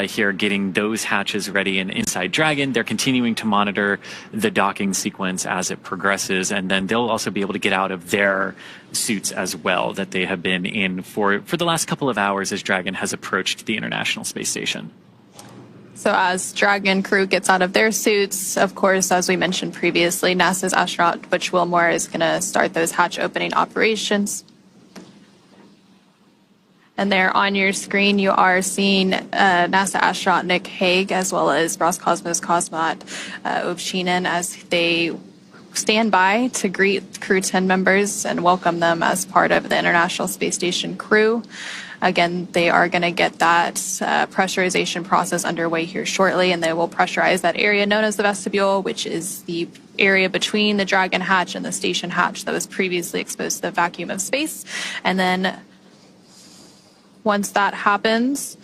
here, getting those hatches ready. And inside Dragon, they're continuing to monitor the docking sequence as it progresses, and then they'll also be able to get out of their suits as well that they have been in for the last couple of hours as Dragon has approached the International Space Station. So as Dragon crew gets out of their suits, of course, as we mentioned previously, NASA's astronaut Butch Wilmore is going to start those hatch opening operations. And there on your screen, you are seeing NASA astronaut Nick Hague, as well as Roscosmos cosmonaut Ovchinin, as they stand by to greet Crew 10 members and welcome them as part of the International Space Station crew. Again, they are going to get that pressurization process underway here shortly, and they will pressurize that area known as the vestibule, which is the area between the Dragon hatch and the station hatch that was previously exposed to the vacuum of space. And then once that happens,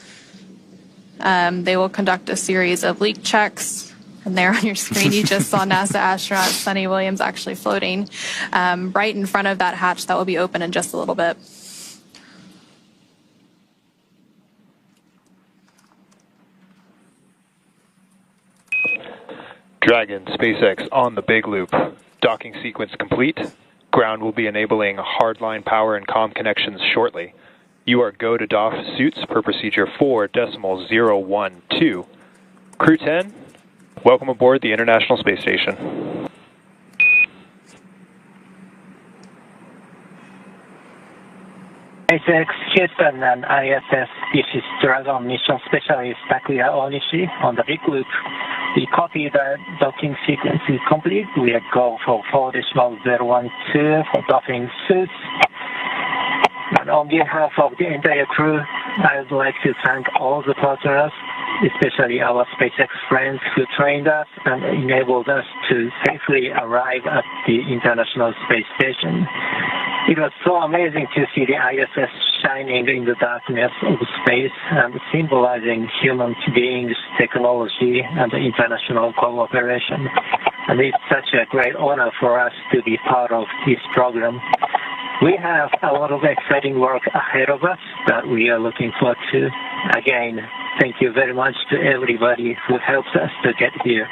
they will conduct a series of leak checks. And there on your screen, you just saw NASA astronaut Sunny Williams actually floating right in front of that hatch that will be open in just a little bit. Dragon, SpaceX on the big loop. Docking sequence complete. Ground will be enabling hardline power and comm connections shortly. You are go to doff suits per procedure 4.012. Crew 10, welcome aboard the International Space Station. SpaceX, Houston, and ISS. This is Dragon mission specialist Takuya Onishi on the big loop. We copy the docking sequence is complete. We are go for 4.012 for docking suits. And on behalf of the entire crew, I would like to thank all the partners, especially our SpaceX friends who trained us and enabled us to safely arrive at the International Space Station. It was so amazing to see the ISS shining in the darkness of space and symbolizing human beings, technology, and international cooperation. And it's such a great honor for us to be part of this program. We have a lot of exciting work ahead of us that we are looking forward to. Again, thank you very much to everybody who helps us to get here.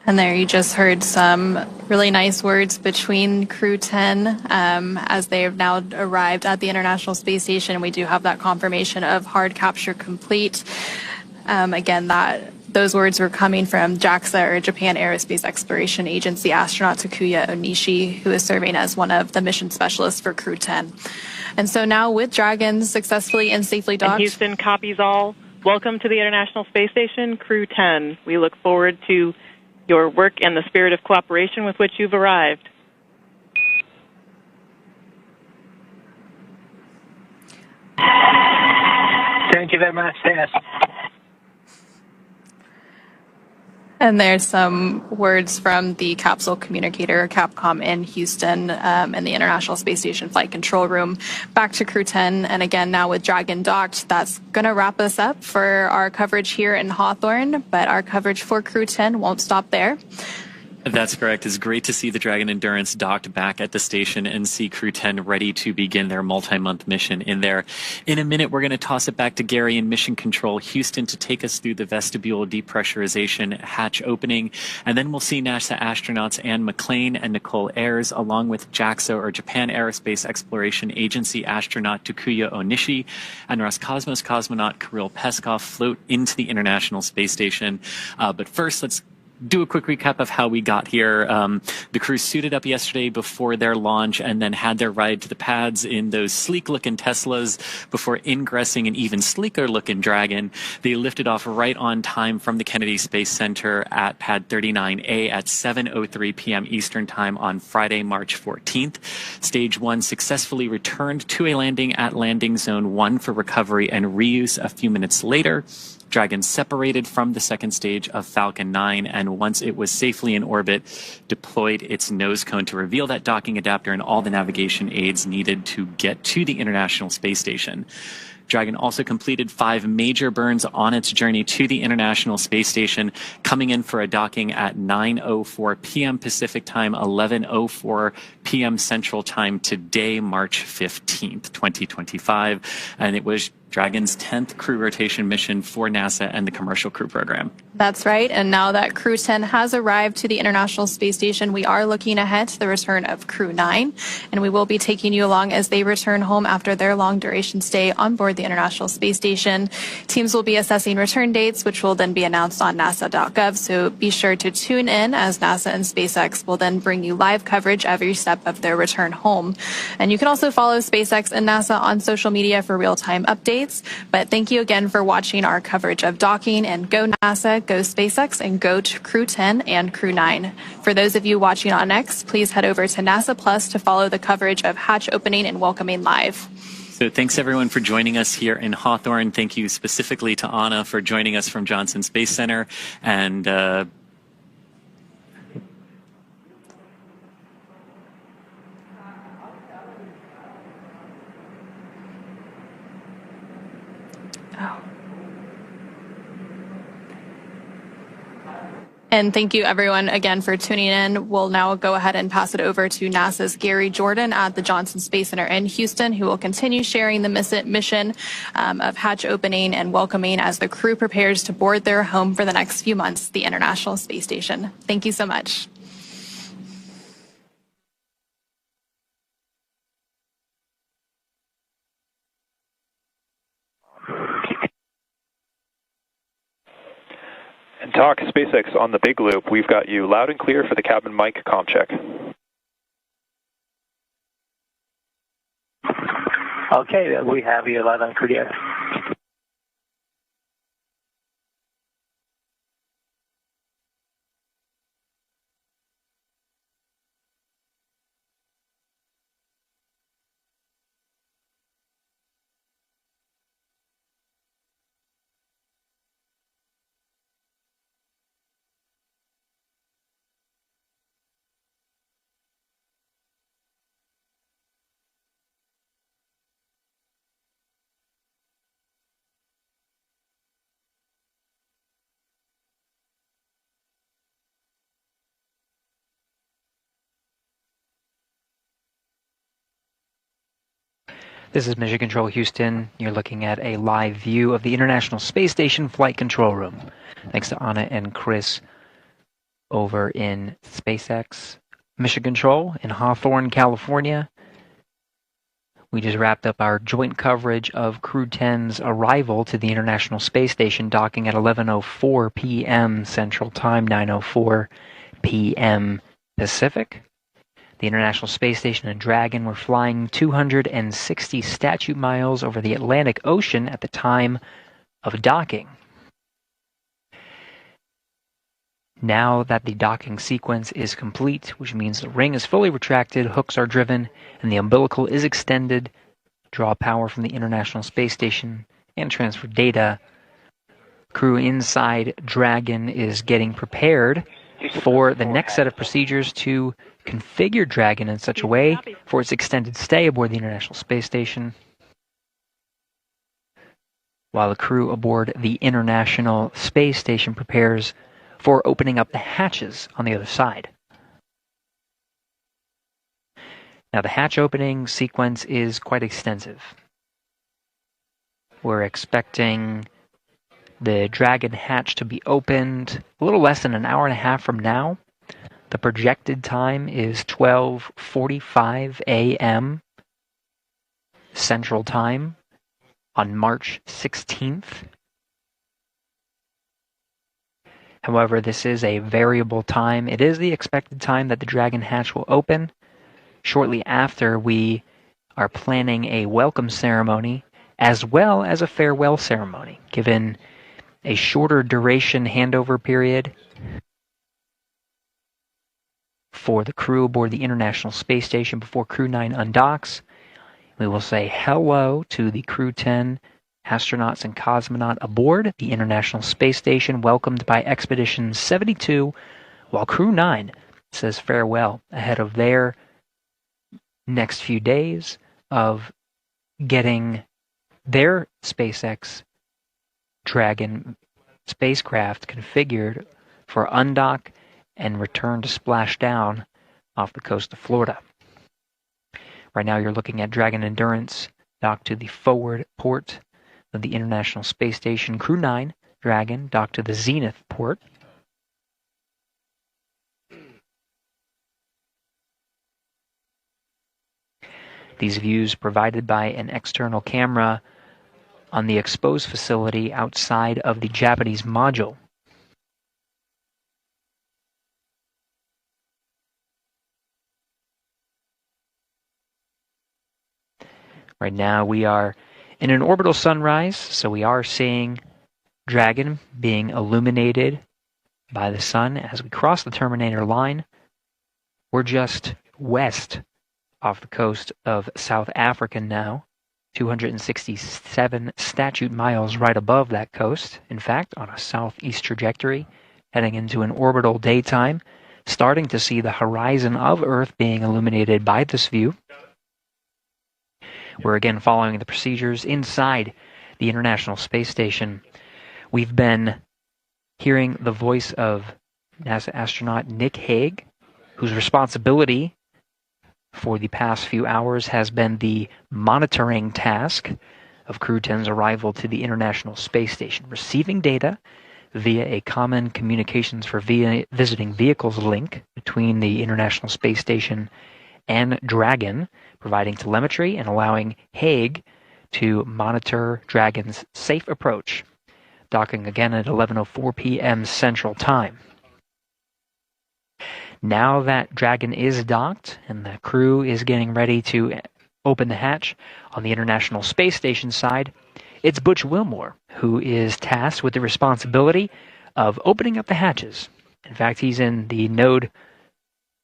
And there you just heard some really nice words between Crew 10 as they have now arrived at the International Space Station. We do have that confirmation of hard capture complete. Again, those words were coming from JAXA, or Japan Aerospace Exploration Agency astronaut Takuya Onishi, who is serving as one of the mission specialists for Crew 10. And so now with Dragon successfully and safely docked. And Houston copies all. Welcome to the International Space Station, Crew 10. We look forward to your work and the spirit of cooperation with which you've arrived. Thank you very much, Dennis. And there's some words from the capsule communicator, Capcom, in Houston in the International Space Station Flight Control Room. Back to Crew 10. And again, now with Dragon docked, that's going to wrap us up for our coverage here in Hawthorne. But our coverage for Crew 10 won't stop there. That's correct. It's great to see the Dragon Endurance docked back at the station and see Crew 10 ready to begin their multi-month mission in there. In a minute, we're going to toss it back to Gary in Mission Control Houston to take us through the vestibule depressurization hatch opening. And then we'll see NASA astronauts Anne McClain and Nicole Ayers, along with JAXA, or Japan Aerospace Exploration Agency astronaut Takuya Onishi and Roscosmos cosmonaut Kirill Peskov float into the International Space Station. But first, let's do a quick recap of how we got here. The crew suited up yesterday before their launch and then had their ride to the pads in those sleek-looking Teslas before ingressing an even sleeker-looking Dragon. They lifted off right on time from the Kennedy Space Center at Pad 39A at 7:03 p.m. Eastern Time on Friday, March 14th. Stage 1 successfully returned to a landing at Landing Zone 1 for recovery and reuse a few minutes later. Dragon separated from the second stage of Falcon 9, and once it was safely in orbit, deployed its nose cone to reveal that docking adapter and all the navigation aids needed to get to the International Space Station. Dragon also completed 5 major burns on its journey to the International Space Station, coming in for a docking at 9:04 p.m. Pacific Time, 11:04 p.m. Central Time today, March 15th, 2025. And it was Dragon's 10th crew rotation mission for NASA and the Commercial Crew Program. That's right. And now that Crew 10 has arrived to the International Space Station, we are looking ahead to the return of Crew 9. And we will be taking you along as they return home after their long duration stay on board the International Space Station. Teams will be assessing return dates, which will then be announced on nasa.gov. So be sure to tune in as NASA and SpaceX will then bring you live coverage every step of their return home. And you can also follow SpaceX and NASA on social media for real-time updates. But thank you again for watching our coverage of docking, and go NASA, go SpaceX, and go to Crew 10 and Crew 9. For those of you watching on X, please head over to NASA Plus to follow the coverage of hatch opening and welcoming live. So thanks everyone for joining us here in Hawthorne. Thank you specifically to Anna for joining us from Johnson Space Center. And And thank you everyone again for tuning in. We'll now go ahead and pass it over to NASA's Gary Jordan at the Johnson Space Center in Houston, who will continue sharing the mission of hatch opening and welcoming as the crew prepares to board their home for the next few months, the International Space Station. Thank you so much. And talk SpaceX on the big loop. We've got you loud and clear for the cabin mic comm check. Okay, we have you loud and clear. This is Mission Control Houston. You're looking at a live view of the International Space Station Flight Control Room. Thanks to Anna and Chris over in SpaceX. Mission Control in Hawthorne, California. We just wrapped up our joint coverage of Crew 10's arrival to the International Space Station, docking at 11:04 p.m. Central Time, 9:04 p.m. Pacific. The International Space Station and Dragon were flying 260 statute miles over the Atlantic Ocean at the time of docking. Now that the docking sequence is complete, which means the ring is fully retracted, hooks are driven, and the umbilical is extended, draw power from the International Space Station, and transfer data, crew inside Dragon is getting prepared for the next set of procedures to configure Dragon in such a way for its extended stay aboard the International Space Station, while the crew aboard the International Space Station prepares for opening up the hatches on the other side. Now, the hatch opening sequence is quite extensive. We're expecting the Dragon hatch to be opened a little less than an hour and a half from now. The projected time is 12:45 a.m. Central Time on March 16th. However, this is a variable time. It is the expected time that the Dragon hatch will open. Shortly after, we are planning a welcome ceremony as well as a farewell ceremony, given a shorter duration handover period for the crew aboard the International Space Station before Crew 9 undocks. We will say hello to the Crew 10 astronauts and cosmonaut aboard the International Space Station, welcomed by Expedition 72, while Crew 9 says farewell ahead of their next few days of getting their SpaceX Dragon spacecraft configured for undock and return to splash down off the coast of Florida. Right now you're looking at Dragon Endurance docked to the forward port of the International Space Station. Crew 9 Dragon docked to the Zenith port. These views provided by an external camera on the exposed facility outside of the Japanese module. Right now we are in an orbital sunrise, so we are seeing Dragon being illuminated by the sun as we cross the Terminator line. We're just west off the coast of South Africa now, 267 statute miles right above that coast, in fact, on a southeast trajectory, heading into an orbital daytime, starting to see the horizon of Earth being illuminated by this view. We're again following the procedures inside the International Space Station. We've been hearing the voice of NASA astronaut Nick Hague, whose responsibility for the past few hours has been the monitoring task of Crew 10's arrival to the International Space Station, receiving data via a common communications for visiting vehicles link between the International Space Station and Dragon, providing telemetry and allowing Hague to monitor Dragon's safe approach, docking again at 11:04 p.m. Central Time. Now that Dragon is docked and the crew is getting ready to open the hatch on the International Space Station side, it's Butch Wilmore who is tasked with the responsibility of opening up the hatches. In fact, he's in the Node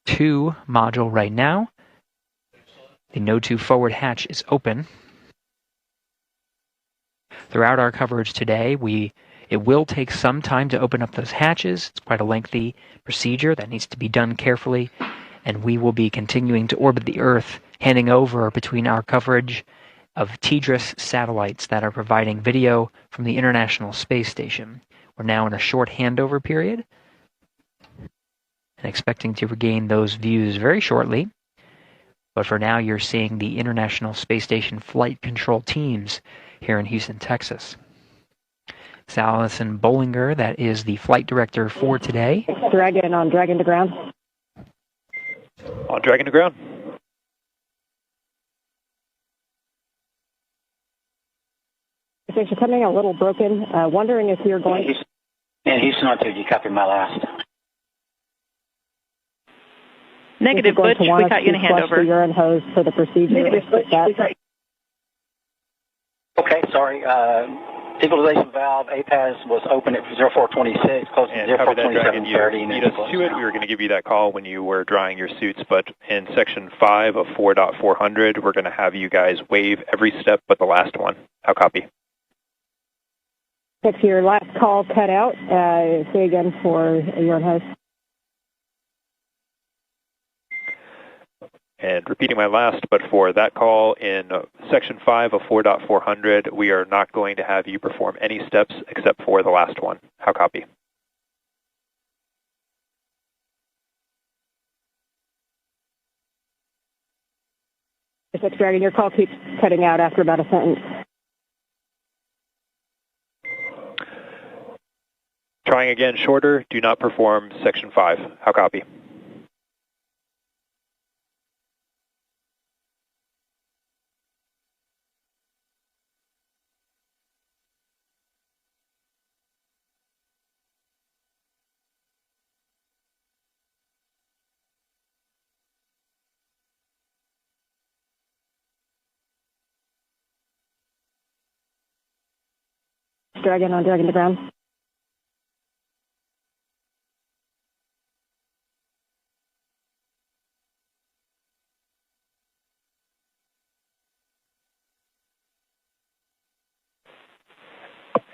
2 module right now. The Node 2 forward hatch is open. Throughout our coverage today, it will take some time to open up those hatches. It's quite a lengthy procedure that needs to be done carefully, and we will be continuing to orbit the Earth, handing over between our coverage of TDRS satellites that are providing video from the International Space Station. We're now in a short handover period and expecting to regain those views very shortly. But for now, you're seeing the International Space Station flight control teams here in Houston, Texas. It's Allison Bollinger, that is the flight director for today. Dragon on Dragon to ground. On Dragon to ground. Station coming a little broken. Wondering if you're going to... And Houston R2, you copied my last. Negative, Butch. We got you in a handover. The urine hose for the procedure. Negative, Butch. Okay, sorry. Stabilization valve, APAS was open at 0426, closing at 042730. Need us to it. We were going to give you that call when you were drying your suits, but in section 5 of 4.400, we're going to have you guys waive every step but the last one. How copy? If your last call cut out, say again for urine hose. And repeating my last, but for that call in section 5 of 4.400, we are not going to have you perform any steps except for the last one. How copy? Six Dragon, your call keeps cutting out after about a sentence. Trying again shorter, do not perform section 5. How copy? Dragon on Dragon to ground.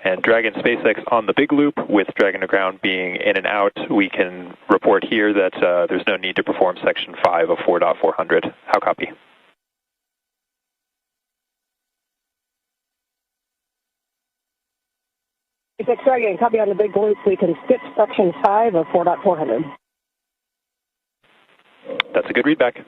And Dragon SpaceX on the big loop, with Dragon to ground being in and out, we can report here that there's no need to perform Section 5 of 4.400. How copy? SpaceX Dragon, copy on the big loop. We can skip Section 5 of 4.400. That's a good readback.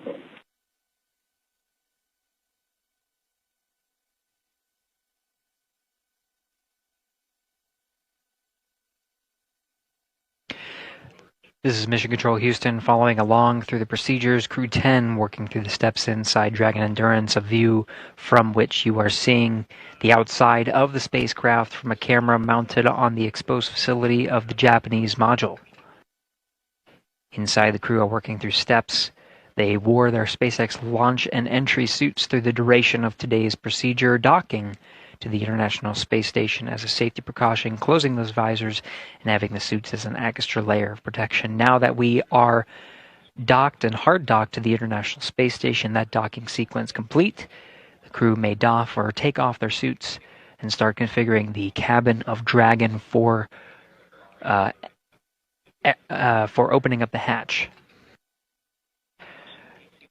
This is Mission Control Houston following along through the procedures. Crew 10 working through the steps inside Dragon Endurance, a view from which you are seeing the outside of the spacecraft from a camera mounted on the exposed facility of the Japanese module. Inside, the crew are working through steps. They wore their SpaceX launch and entry suits through the duration of today's procedure, docking to the International Space Station as a safety precaution, closing those visors and having the suits as an extra layer of protection. Now that we are docked and hard docked to the International Space Station, that docking sequence complete, the crew may doff or take off their suits and start configuring the cabin of Dragon for opening up the hatch.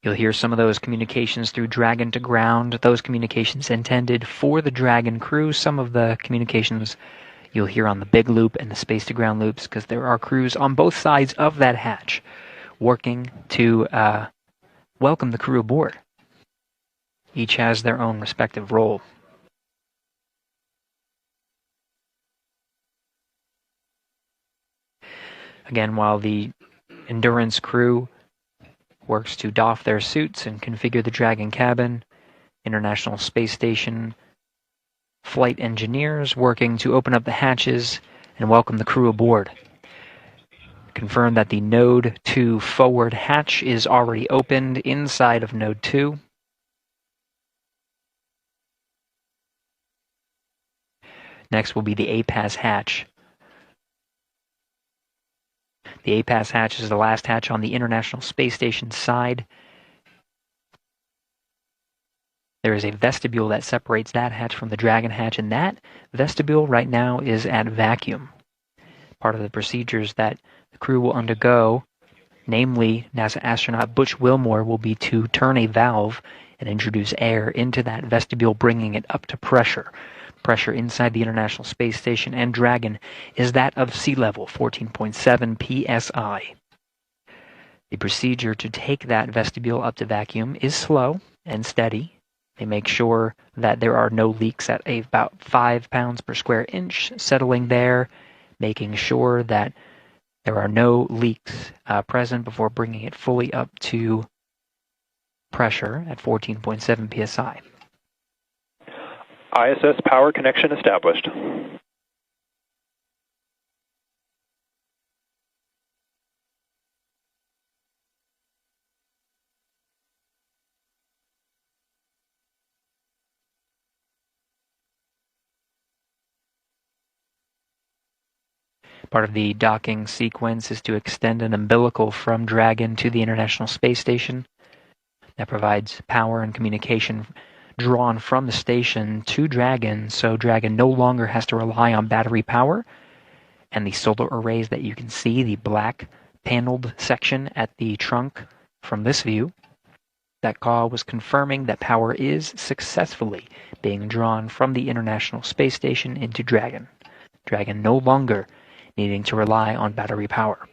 You'll hear some of those communications through Dragon to ground, those communications intended for the Dragon crew. Some of the communications you'll hear on the big loop and the space to ground loops, because there are crews on both sides of that hatch working to welcome the crew aboard. Each has their own respective role. Again, while the Endurance crew works to doff their suits and configure the Dragon cabin, International Space Station flight engineers working to open up the hatches and welcome the crew aboard. Confirm that the Node 2 forward hatch is already opened inside of Node 2. Next will be the APAS hatch. The APAS hatch is the last hatch on the International Space Station side. There is a vestibule that separates that hatch from the Dragon hatch, and that vestibule right now is at vacuum. Part of the procedures that the crew will undergo, namely NASA astronaut Butch Wilmore, will be to turn a valve and introduce air into that vestibule, bringing it up to pressure. Pressure inside the International Space Station and Dragon is that of sea level, 14.7 psi. The procedure to take that vestibule up to vacuum is slow and steady. They make sure that there are no leaks at about 5 pounds per square inch, settling there, making sure that there are no leaks present before bringing it fully up to pressure at 14.7 psi. ISS power connection established. Part of the docking sequence is to extend an umbilical from Dragon to the International Space Station. That provides power and communication drawn from the station to Dragon, so Dragon no longer has to rely on battery power. And the solar arrays that you can see, the black paneled section at the trunk from this view, that call was confirming that power is successfully being drawn from the International Space Station into Dragon. Dragon no longer needing to rely on battery power.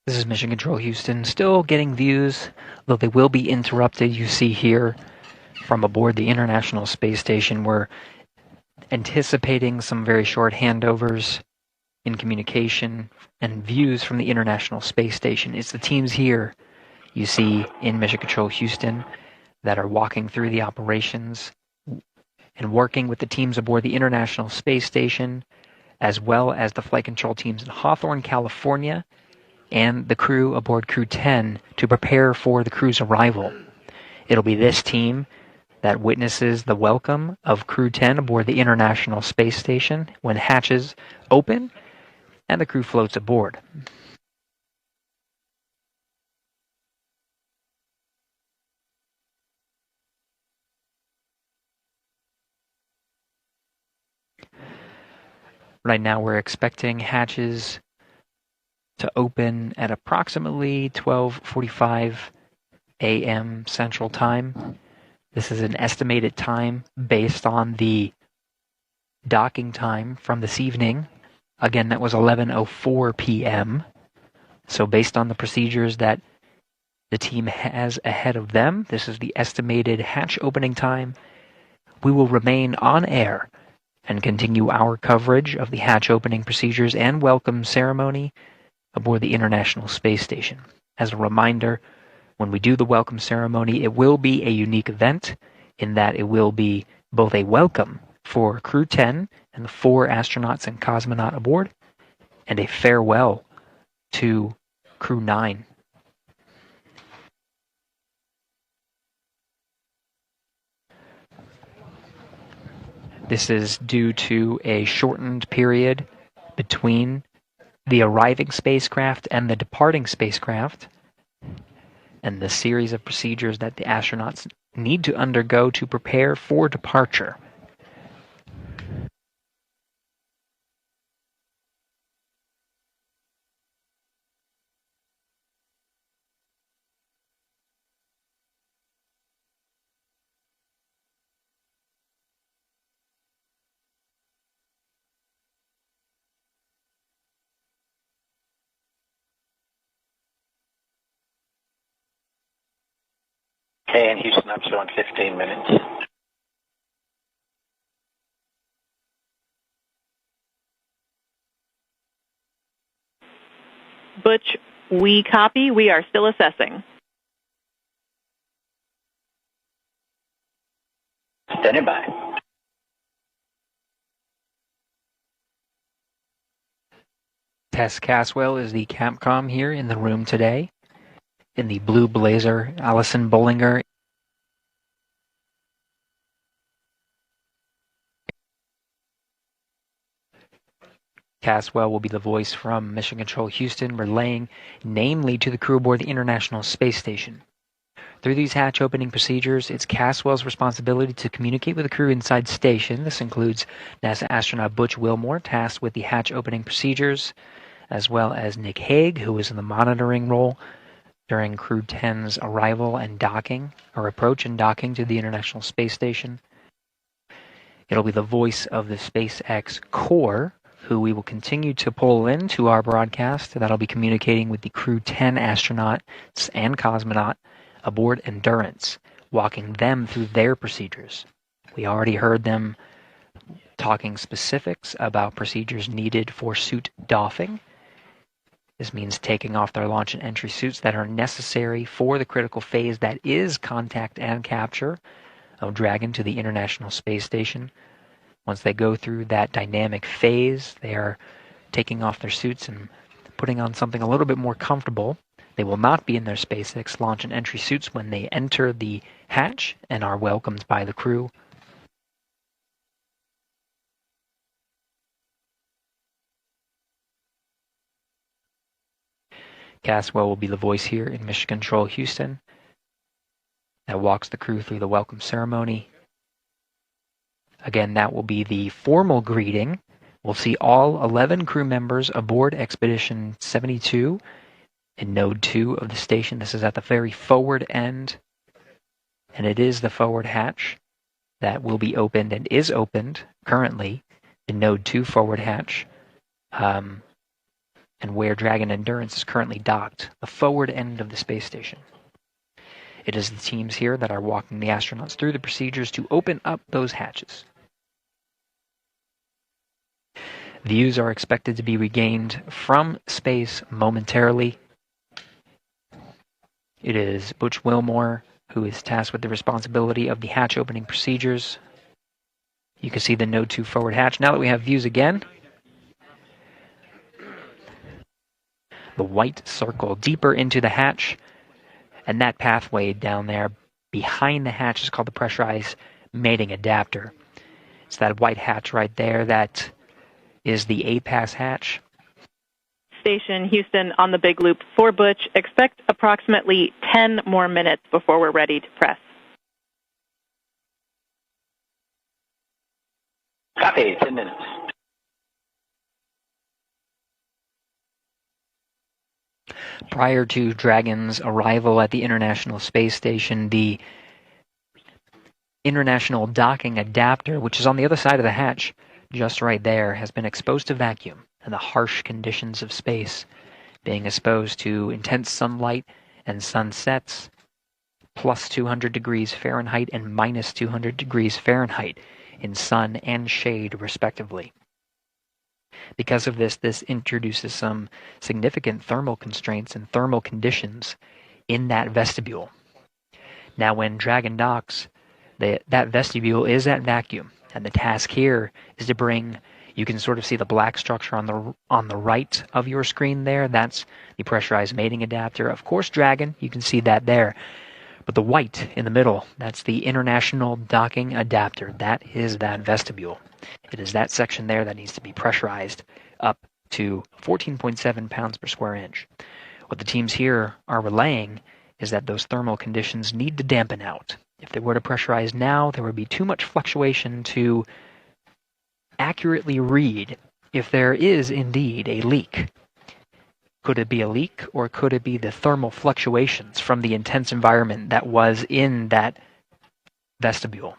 This is Mission Control Houston, still getting views, though they will be interrupted. You see here from aboard the International Space Station, we're anticipating some very short handovers in communication and views from the International Space Station. It's the teams here you see in Mission Control Houston that are walking through the operations and working with the teams aboard the International Space Station, as well as the flight control teams in Hawthorne, California, and the crew aboard Crew 10 to prepare for the crew's arrival. It'll be this team that witnesses the welcome of Crew 10 aboard the International Space Station when hatches open and the crew floats aboard. Right now we're expecting hatches to open at approximately 12:45 a.m. Central Time. This is an estimated time based on the docking time from this evening. Again, that was 11:04 p.m. So based on the procedures that the team has ahead of them, this is the estimated hatch opening time. We will remain on air and continue our coverage of the hatch opening procedures and welcome ceremony aboard the International Space Station. As a reminder, when we do the welcome ceremony, it will be a unique event in that it will be both a welcome for Crew 10 and the 4 astronauts and cosmonaut aboard, and a farewell to Crew 9. This is due to a shortened period between the arriving spacecraft and the departing spacecraft, and the series of procedures that the astronauts need to undergo to prepare for departure. Okay, in Houston, I'm showing 15 minutes. Butch, we copy. We are still assessing. Standing by. Tess Caswell is the Capcom here in the room today. In the blue blazer, Allison Bollinger. Caswell will be the voice from Mission Control Houston, relaying namely to the crew aboard the International Space Station. Through these hatch opening procedures, it's Caswell's responsibility to communicate with the crew inside station. This includes NASA astronaut Butch Wilmore, tasked with the hatch opening procedures, as well as Nick Hague, who is in the monitoring role during Crew 10's arrival and docking, or approach and docking to the International Space Station. It'll be the voice of the SpaceX Core, who we will continue to pull into our broadcast. That'll be communicating with the Crew 10 astronauts and cosmonaut aboard Endurance, walking them through their procedures. We already heard them talking specifics about procedures needed for suit doffing. This means taking off their launch and entry suits that are necessary for the critical phase that is contact and capture of Dragon to the International Space Station. Once they go through that dynamic phase, they are taking off their suits and putting on something a little bit more comfortable. They will not be in their SpaceX launch and entry suits when they enter the hatch and are welcomed by the crew. Caswell will be the voice here in Mission Control Houston that walks the crew through the welcome ceremony. Again, that will be the formal greeting. We'll see all 11 crew members aboard Expedition 72 in Node 2 of the station. This is at the very forward end, and it is the forward hatch that will be opened and is opened currently, the Node 2 forward hatch. and where Dragon Endurance is currently docked, the forward end of the space station. It is the teams here that are walking the astronauts through the procedures to open up those hatches. Views are expected to be regained from space momentarily. It is Butch Wilmore who is tasked with the responsibility of the hatch opening procedures. You can see the Node 2 forward hatch. Now that we have views again, the white circle deeper into the hatch, and that pathway down there behind the hatch is called the pressurized mating adapter. It's that white hatch right there that is the APAS hatch. Station Houston on the Big Loop for Butch. Expect approximately 10 more minutes before we're ready to press. Copy, 10 minutes. Prior to Dragon's arrival at the International Space Station, the International Docking Adapter, which is on the other side of the hatch, just right there, has been exposed to vacuum and the harsh conditions of space, being exposed to intense sunlight and sunsets, plus 200 degrees Fahrenheit and minus 200 degrees Fahrenheit in sun and shade, respectively. Because of this introduces some significant thermal constraints and thermal conditions in that vestibule. Now, when Dragon docks, that vestibule is at vacuum, and the task here is to bring, you can sort of see the black structure on the right of your screen there. That's the pressurized mating adapter. Of course, Dragon, you can see that there. But the white in the middle, that's the International Docking Adapter. That is that vestibule. It is that section there that needs to be pressurized up to 14.7 pounds per square inch. What the teams here are relaying is that those thermal conditions need to dampen out. If they were to pressurize now, there would be too much fluctuation to accurately read if there is indeed a leak. Could it be a leak, or could it be the thermal fluctuations from the intense environment that was in that vestibule?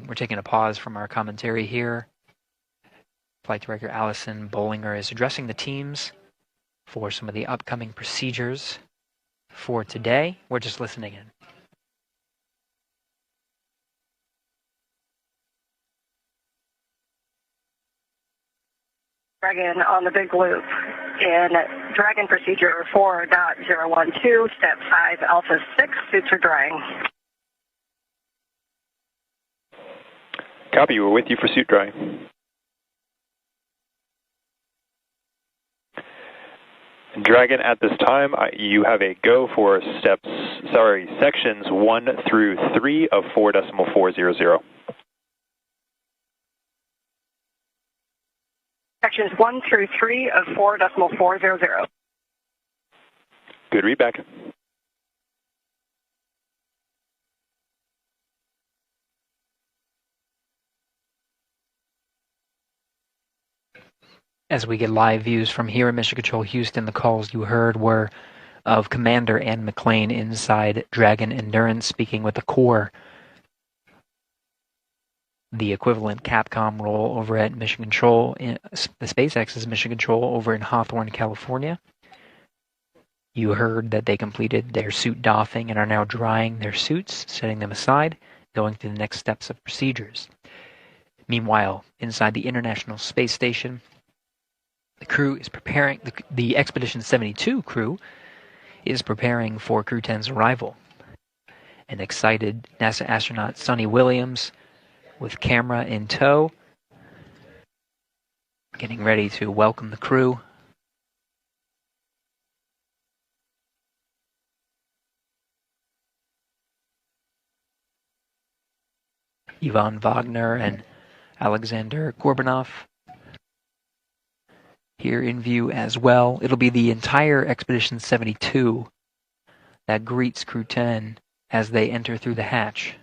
We're taking a pause from our commentary here. Flight Director Allison Bollinger is addressing the teams for some of the upcoming procedures for today. We're just listening in. Dragon on the Big Loop in Dragon Procedure 4.012, Step 5, Alpha 6, suits are drying. Copy, we're with you for suit drying. Dragon, at this time, you have a go for sections 1 through 3 of 4.400. Sections 1 through 3 of 4.400. Good read back. As we get live views from here at Mission Control Houston, the calls you heard were of Commander Ann McLean inside Dragon Endurance, speaking with the core, the equivalent Capcom role over at Mission Control, the SpaceX's Mission Control over in Hawthorne, California. You heard that they completed their suit doffing and are now drying their suits, setting them aside, going through the next steps of procedures. Meanwhile, inside the International Space Station, the crew is preparing, the Expedition 72 crew is preparing for Crew 10's arrival. An excited NASA astronaut Sonny Williams, with camera in tow, getting ready to welcome the crew. Ivan Wagner and Alexander Gorbanov here in view as well. It'll be the entire Expedition 72 that greets Crew 10 as they enter through the hatch.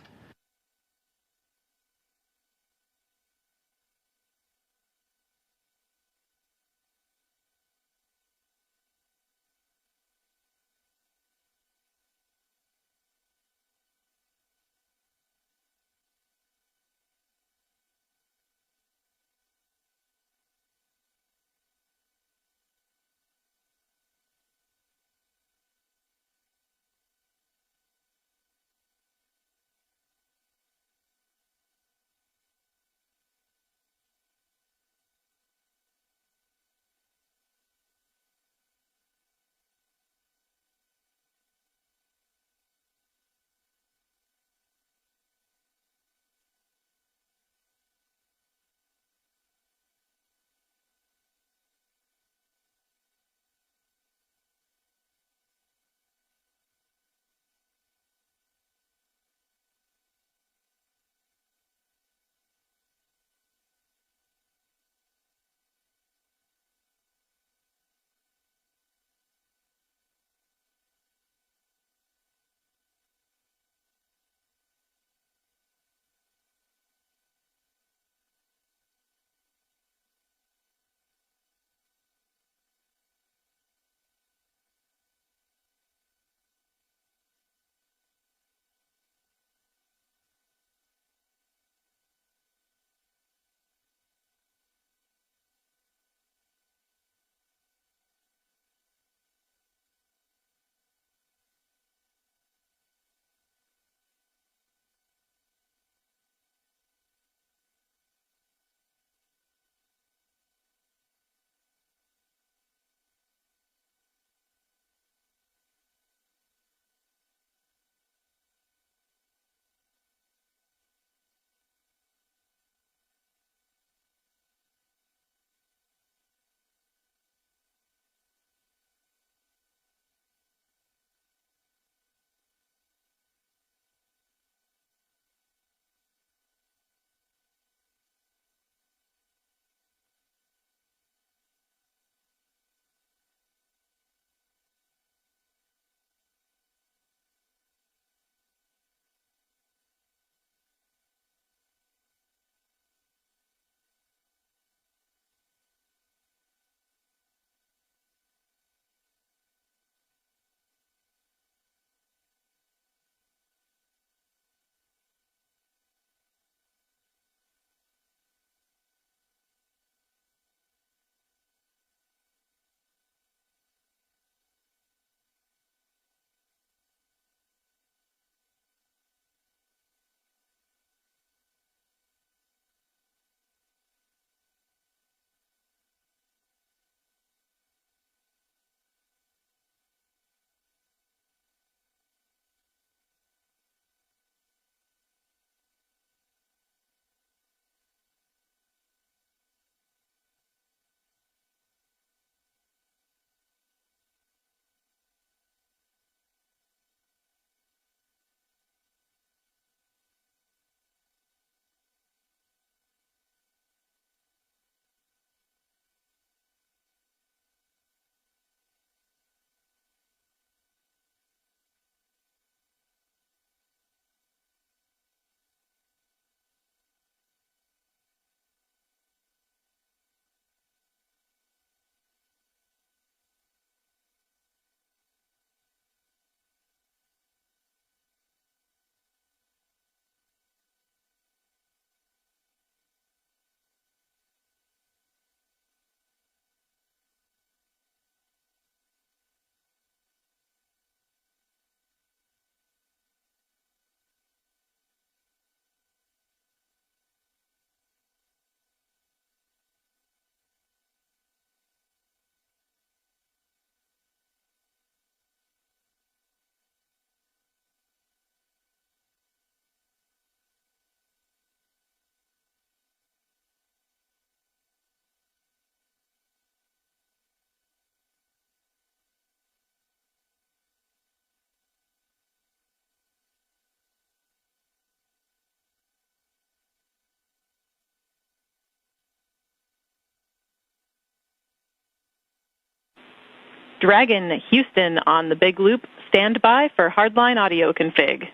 Dragon Houston on the big loop. Stand by for hardline audio config.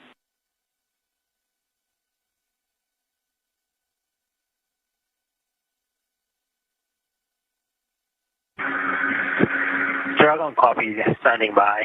Dragon copy, standing by.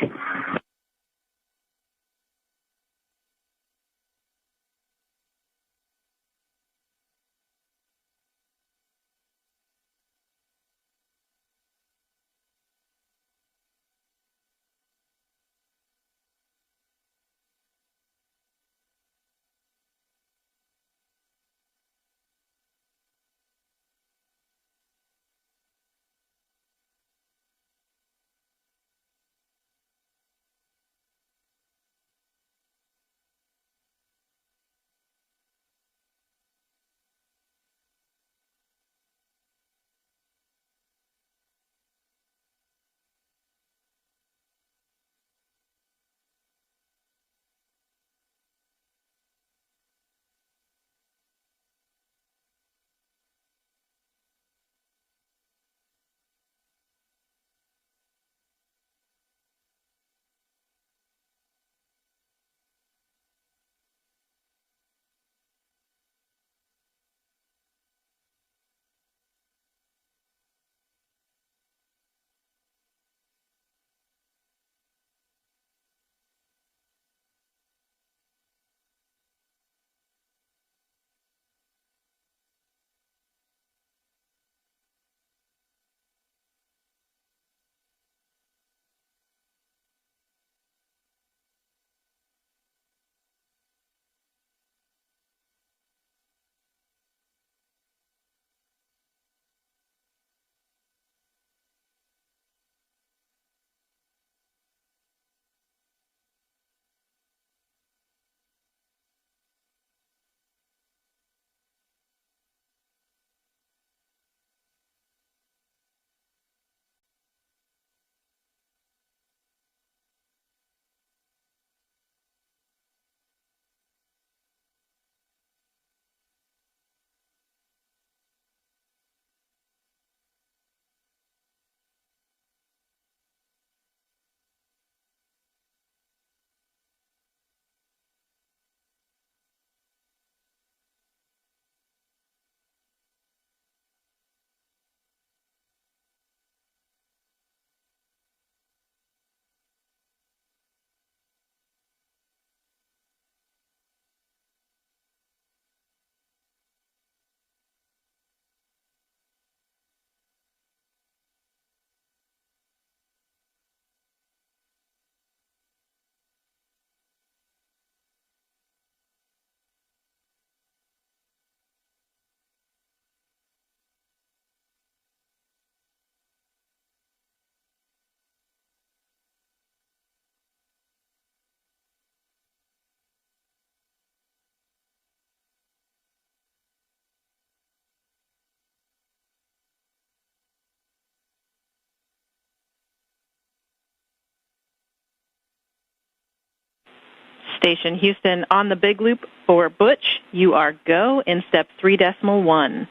Station Houston on the big loop for Butch. You are go in step 3.1.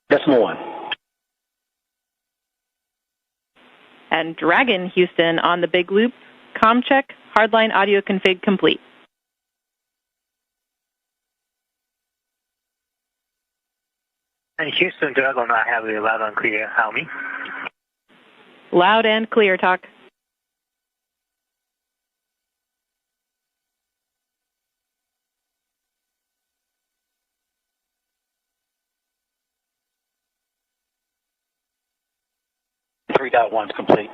Decimal 1. And Dragon Houston on the big loop. Com check, hardline audio config complete. And Houston Dragon, I have you loud and clear. How me? Loud and clear, talk. Three dot one's complete.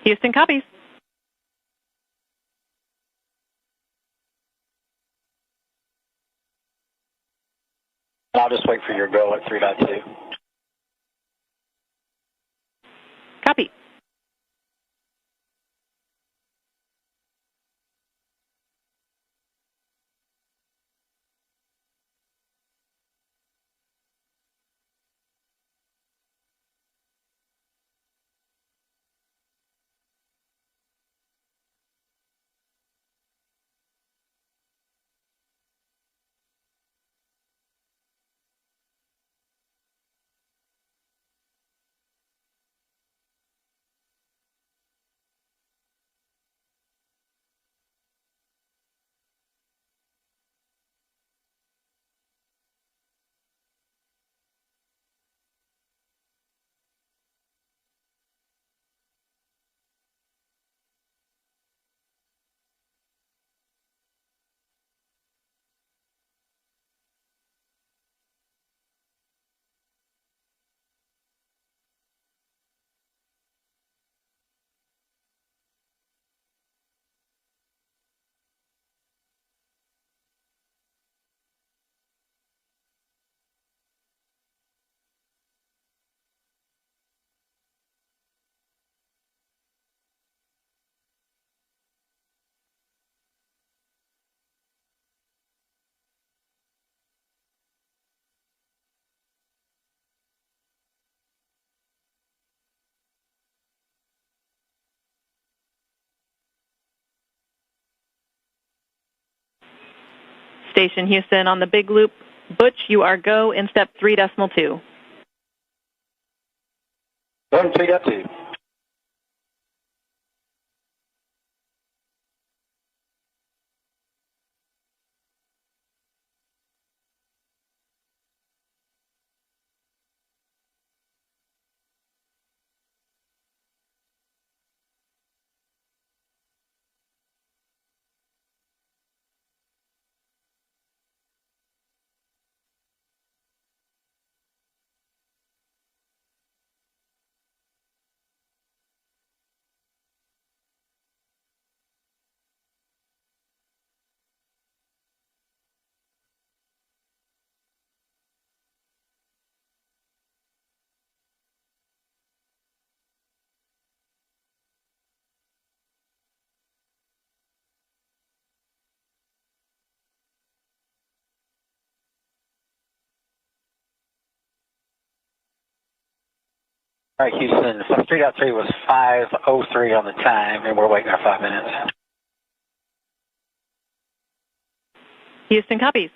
Houston copies. I'll just wait for your go at 3.2. Copy. Station Houston on the big loop. Butch, you are go in step 3.2. Go in 3.2. All right, Houston, 3.3 was 5:03 on the time, and we're waiting our 5 minutes. Houston copies.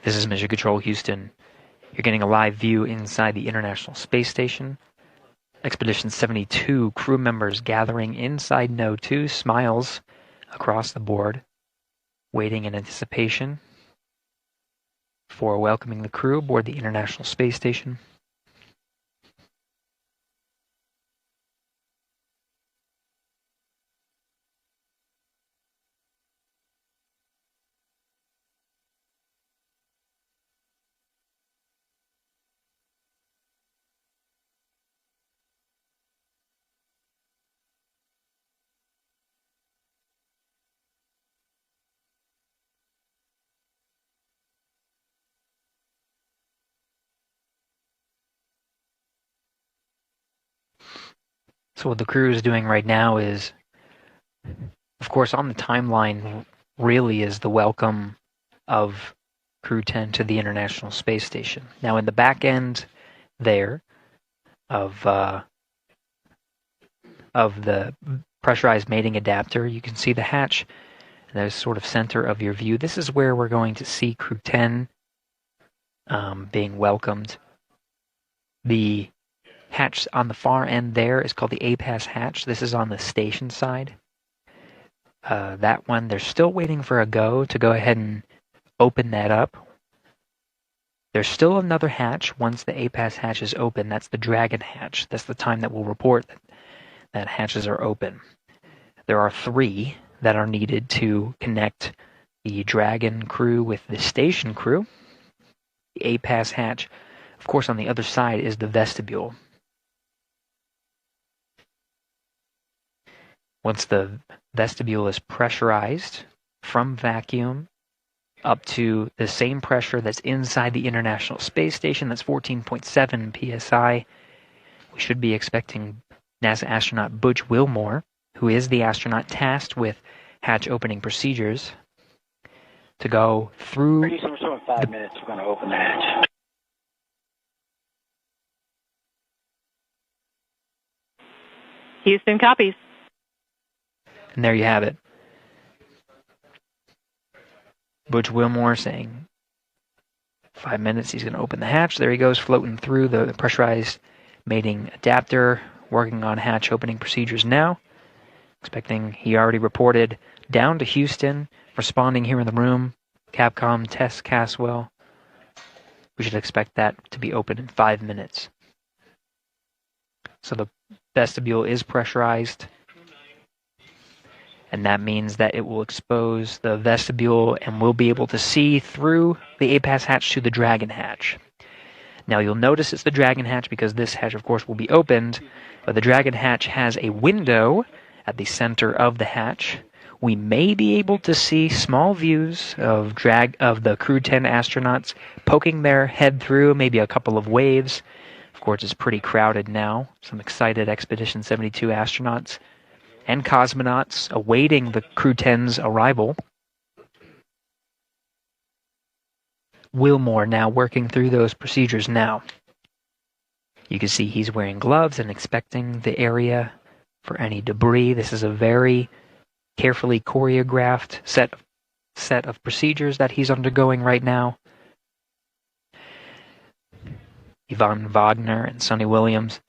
This is Mission Control Houston. You're getting a live view inside the International Space Station. Expedition 72 crew members gathering inside Node 2, smiles across the board, waiting in anticipation for welcoming the crew aboard the International Space Station. So what the crew is doing right now is, of course, on the timeline really is the welcome of Crew 10 to the International Space Station. Now in the back end there of the pressurized mating adapter, you can see the hatch. And there's sort of center of your view. This is where we're going to see Crew 10 being welcomed. The hatch on the far end there is called the APAS hatch. This is on the station side. That one, they're still waiting for a go to go ahead and open that up. There's still another hatch once the APAS hatch is open. That's the Dragon hatch. That's the time that we'll report that hatches are open. There are 3 that are needed to connect the Dragon crew with the station crew. The APAS hatch, of course, on the other side is the vestibule. Once the vestibule is pressurized from vacuum up to the same pressure that's inside the International Space Station, that's 14.7 psi, we should be expecting NASA astronaut Butch Wilmore, who is the astronaut tasked with hatch opening procedures, to go through. We're showing 5 minutes. We're going to open the hatch. Houston copies. And there you have it. Butch Wilmore saying 5 minutes, he's going to open the hatch. There he goes, floating through the pressurized mating adapter, working on hatch opening procedures now. Expecting, he already reported down to Houston, responding here in the room. Capcom, Tess Caswell. We should expect that to be open in 5 minutes. So the vestibule is pressurized, and that means that it will expose the vestibule and we'll be able to see through the APAS hatch to the Dragon hatch. Now you'll notice it's the Dragon hatch because this hatch, of course, will be opened, but the Dragon hatch has a window at the center of the hatch. We may be able to see small views of the Crew 10 astronauts poking their head through, maybe a couple of waves. Of course, it's pretty crowded now. Some excited Expedition 72 astronauts and cosmonauts awaiting the Crew 10's arrival. Wilmore now working through those procedures now. You can see he's wearing gloves and inspecting the area for any debris. This is a very carefully choreographed set of procedures that he's undergoing right now. Yvonne Wagner and Sonny Williams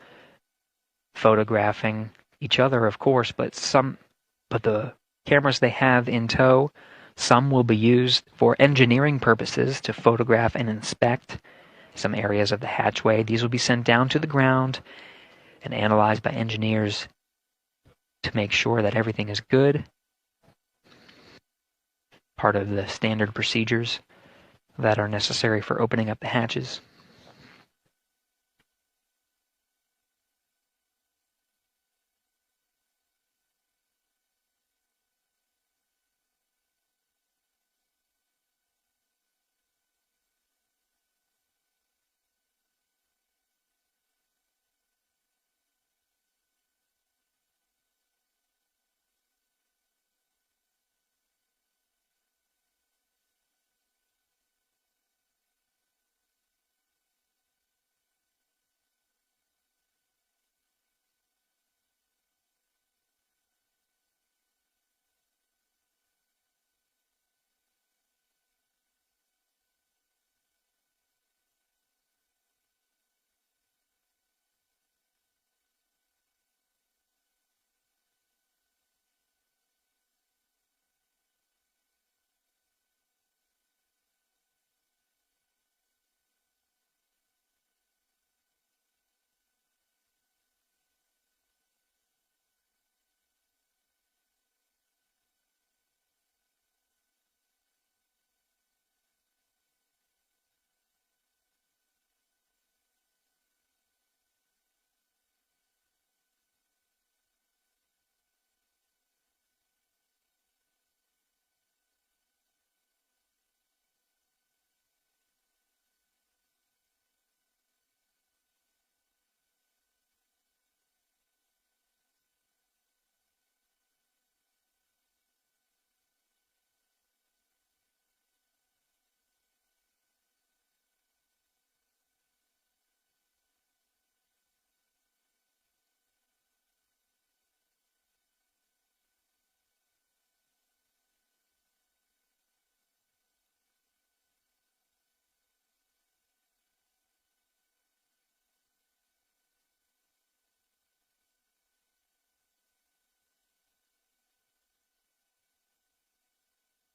photographing each other, of course, but the cameras they have in tow, some will be used for engineering purposes to photograph and inspect some areas of the hatchway. These will be sent down to the ground and analyzed by engineers to make sure that everything is good. Part of the standard procedures that are necessary for opening up the hatches.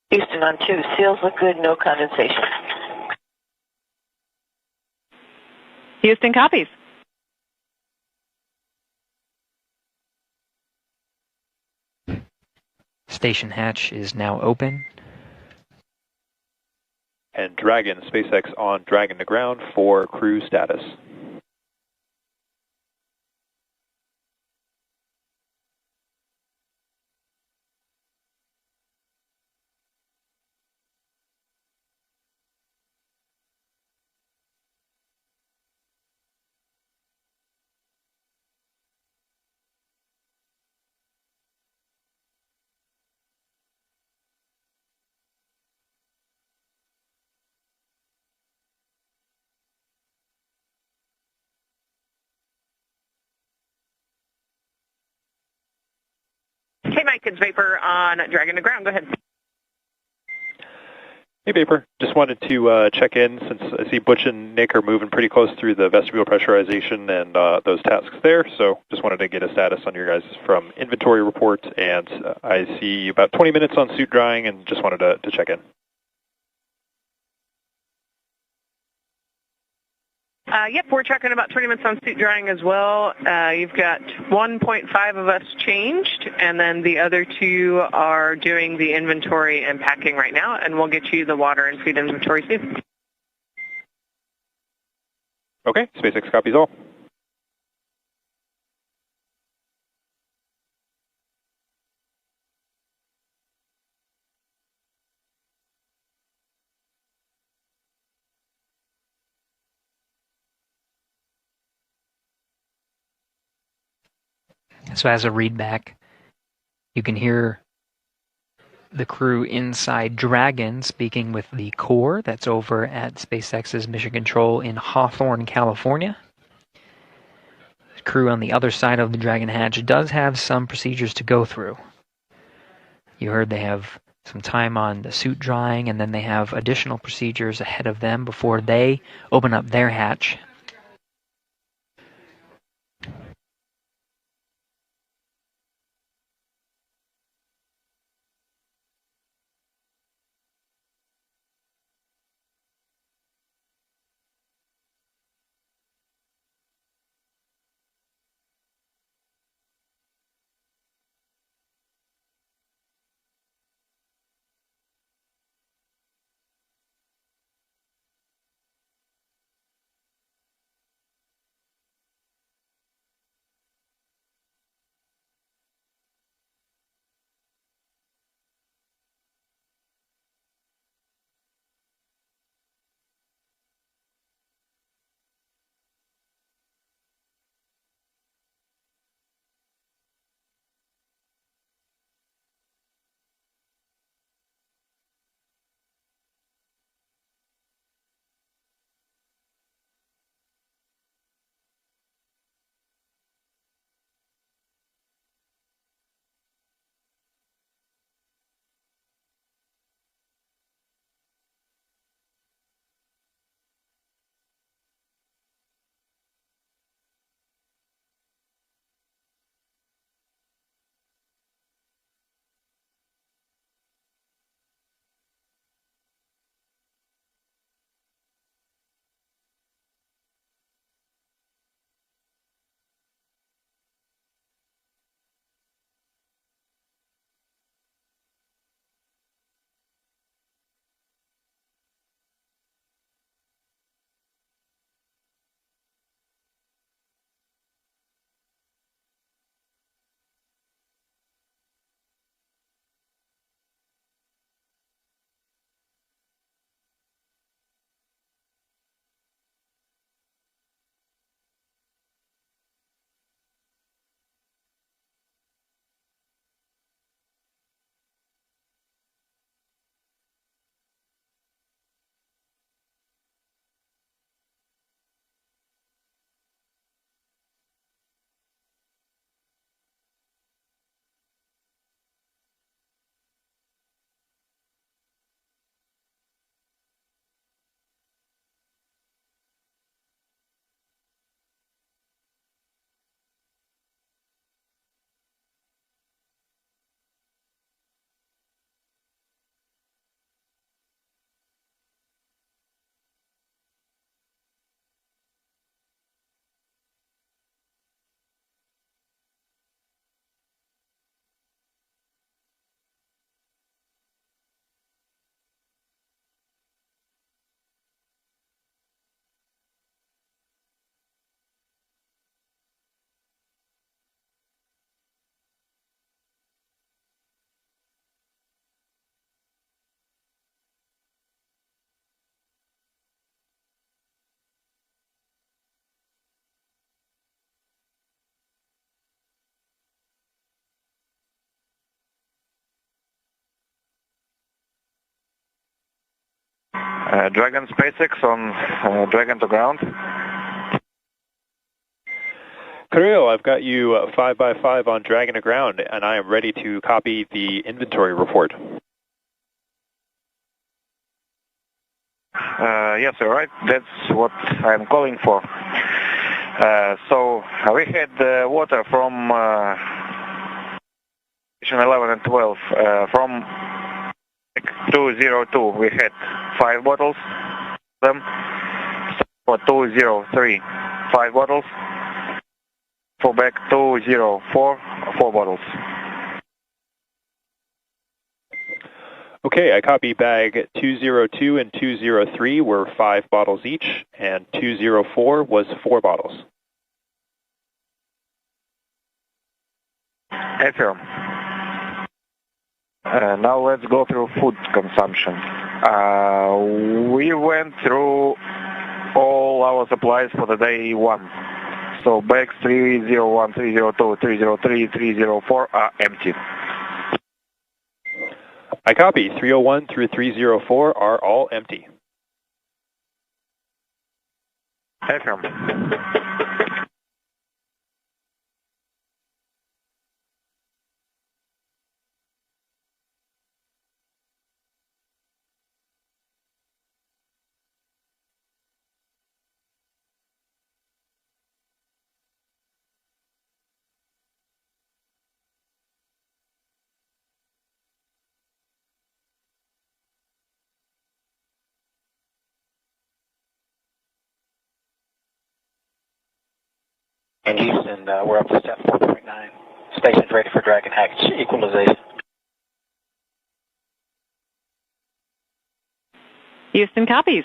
Houston on 2. Seals look good, no condensation. Houston copies. Station hatch is now open. And Dragon, SpaceX on Dragon to ground for crew status. Mike, it's Vapor on Dragon to ground. Go ahead. Hey, Vapor. Just wanted to check in since I see Butch and Nick are moving pretty close through the vestibule pressurization and those tasks there. So just wanted to get a status on your guys from inventory report. And I see about 20 minutes on suit drying and just wanted to check in. Yep, we're tracking about 20 minutes on suit drying as well. You've got 1.5 of us changed, and then the other 2 are doing the inventory and packing right now, and we'll get you the water and feed inventory soon. Okay, SpaceX copies all. So as a readback, you can hear the crew inside Dragon speaking with the core that's over at SpaceX's Mission Control in Hawthorne, California. The crew on the other side of the Dragon hatch does have some procedures to go through. You heard they have some time on the suit drying, and then they have additional procedures ahead of them before they open up their hatch. Dragon SpaceX on Dragon to ground. Kirill, I've got you 5 by 5 on Dragon aground, and I am ready to copy the inventory report. Yes, all right. That's what I'm calling for. So we had water from station 11 and 12 from 202. We had 5 bottles. Them for 203, 5 bottles. For back 204, 4 bottles. Okay, I copy bag 202 and 203 were 5 bottles each, and 204 was 4 bottles. Affirm. Now let's go through food consumption. We went through all our supplies for the day 1. So bags 301, 302, 303, 304 are empty. I copy. 301 through 304 are all empty. Affirm. In Houston, we're up to step 4.9. Station's ready for Dragon hatch equalization. Houston copies.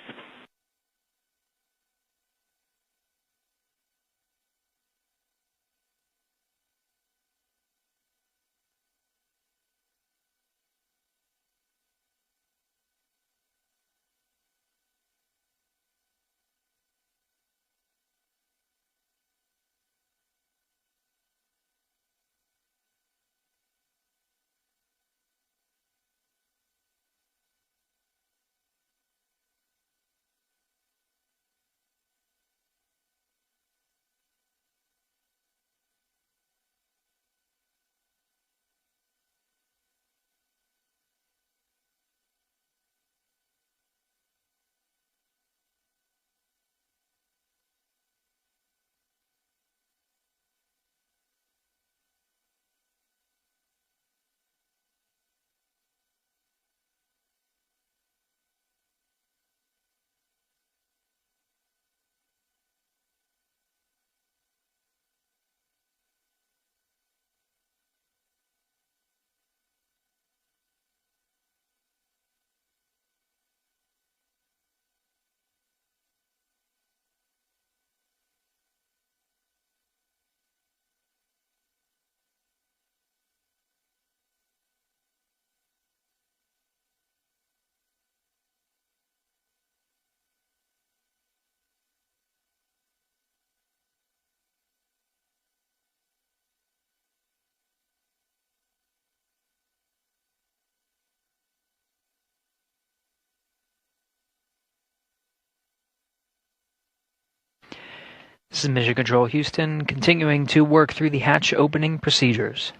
This is Mission Control Houston, continuing to work through the hatch opening procedures.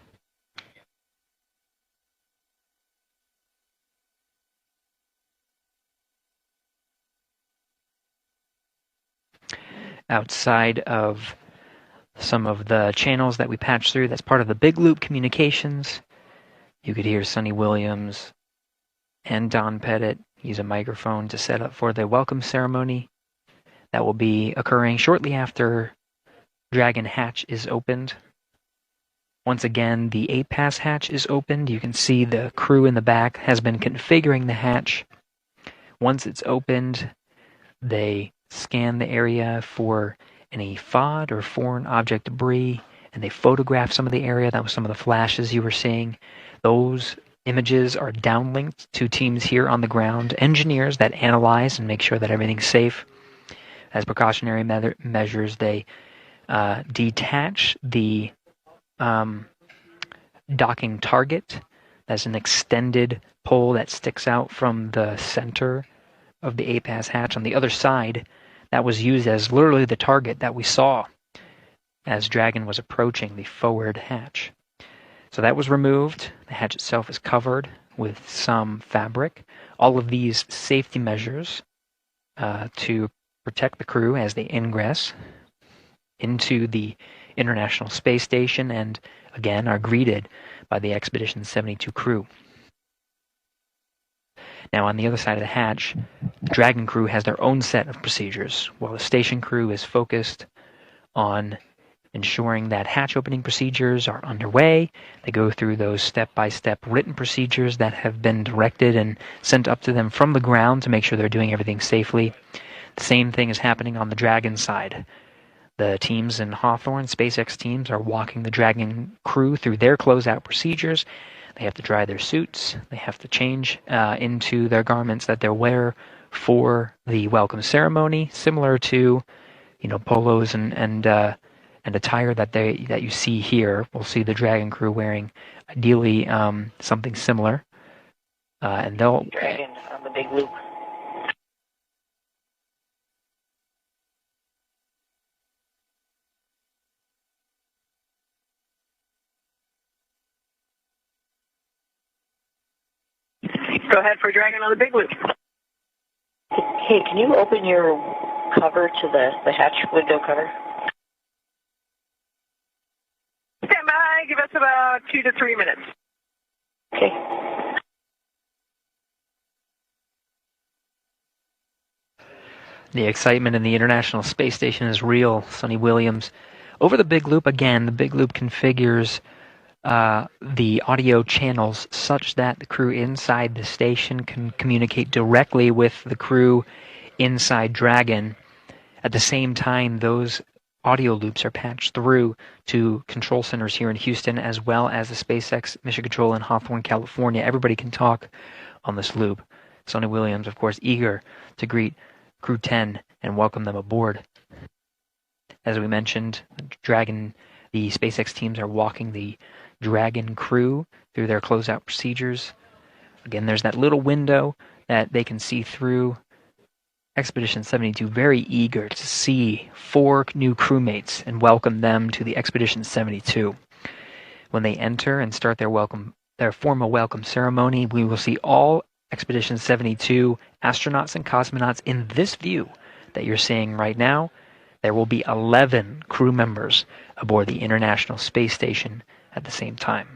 Outside of some of the channels that we patched through, that's part of the Big Loop communications. You could hear Sonny Williams and Don Pettit use a microphone to set up for the welcome ceremony that will be occurring shortly after Dragon hatch is opened. Once again, the APAS hatch is opened. You can see the crew in the back has been configuring the hatch. Once it's opened, they scan the area for any FOD or foreign object debris, and they photograph some of the area. That was some of the flashes you were seeing. Those images are downlinked to teams here on the ground, engineers that analyze and make sure that everything's safe. As precautionary measures, they detach the docking target. That's an extended pole that sticks out from the center of the APAS hatch on the other side. That was used as literally the target that we saw as Dragon was approaching the forward hatch. So that was removed. The hatch itself is covered with some fabric. All of these safety measures to protect the crew as they ingress into the International Space Station and, again, are greeted by the Expedition 72 crew. Now, on the other side of the hatch, the Dragon crew has their own set of procedures, while the station crew is focused on ensuring that hatch opening procedures are underway. They go through those step-by-step written procedures that have been directed and sent up to them from the ground to make sure they're doing everything safely. The same thing is happening on the Dragon side. The teams in Hawthorne, SpaceX teams, are walking the Dragon crew through their closeout procedures. They have to dry their suits. They have to change into their garments that they'll wear for the welcome ceremony, similar to, polos and attire that you see here. We'll see the Dragon crew wearing, ideally, something similar, and they'll. Dragon on the big loop. Go ahead for Dragon on the big loop. Hey, can you open your cover to the hatch window cover? Stand by. Give us about 2 to 3 minutes. Okay. The excitement in the International Space Station is real. Sonny Williams. Over the big loop again, the big loop configures the audio channels such that the crew inside the station can communicate directly with the crew inside Dragon. At the same time, those audio loops are patched through to control centers here in Houston, as well as the SpaceX Mission Control in Hawthorne, California. Everybody can talk on this loop. Sonny Williams, of course, eager to greet Crew 10 and welcome them aboard. As we mentioned, Dragon, the SpaceX teams are walking the Dragon crew through their closeout procedures. Again, there's that little window that they can see through. Expedition 72 very eager to see 4 new crewmates and welcome them to the Expedition 72. When they enter and start their formal welcome ceremony, we will see all Expedition 72 astronauts and cosmonauts in this view that you're seeing right now. There will be 11 crew members aboard the International Space Station at the same time.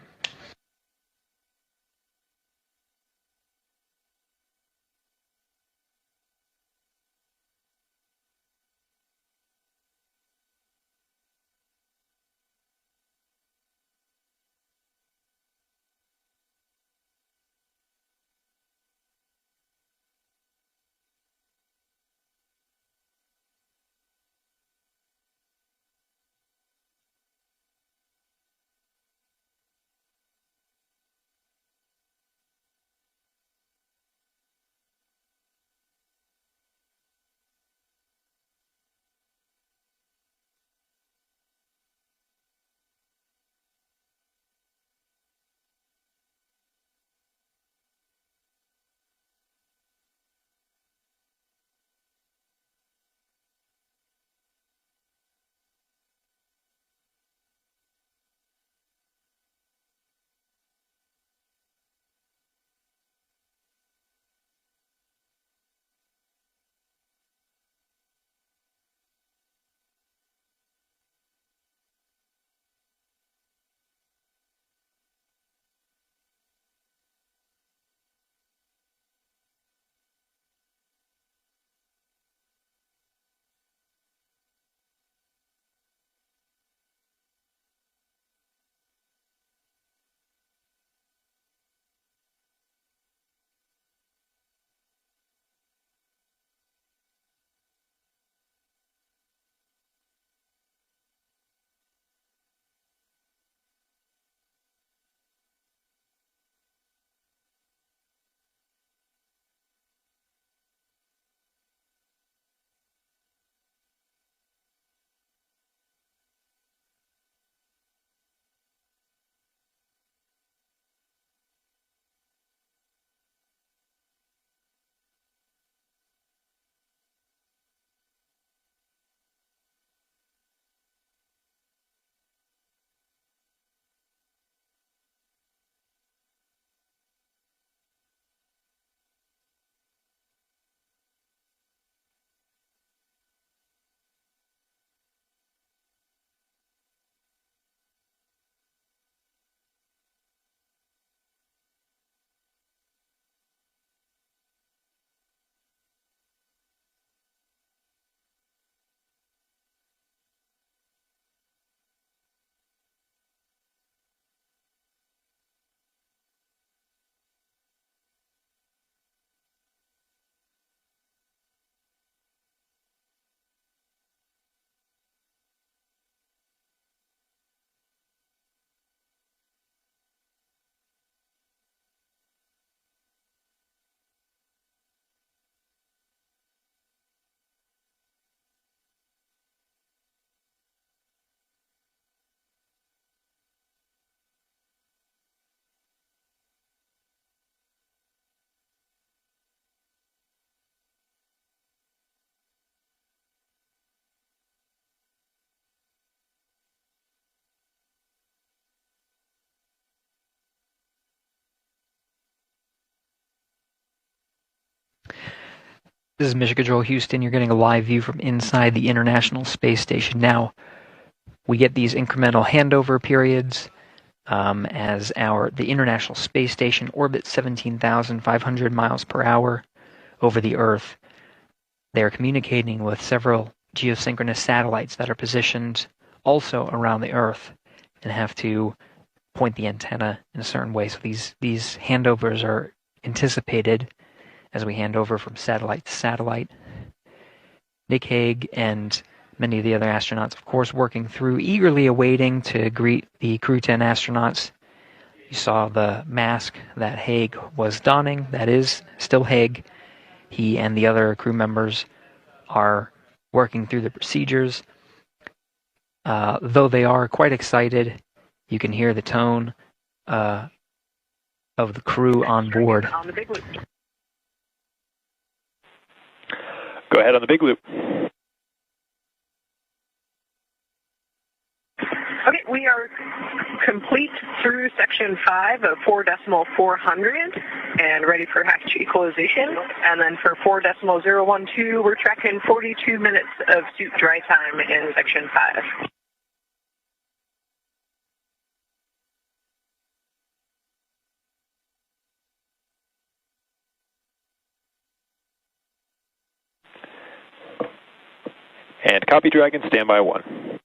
This is Mission Control Houston. You're getting a live view from inside the International Space Station. Now, we get these incremental handover periods as the International Space Station orbits 17,500 miles per hour over the Earth. They're communicating with several geosynchronous satellites that are positioned also around the Earth and have to point the antenna in a certain way. So these handovers are anticipated as we hand over from satellite to satellite. Nick Hague and many of the other astronauts, of course, working through, eagerly awaiting to greet the Crew 10 astronauts. You saw the mask that Hague was donning. That is still Hague. He and the other crew members are working through the procedures. Though they are quite excited, you can hear the tone of the crew on board. Go ahead on the big loop. Okay, we are complete through section 5 of 4.400 and ready for hatch equalization. And then for 4.012, we're tracking 42 minutes of suit dry time in section 5. And copy Dragon, standby 1.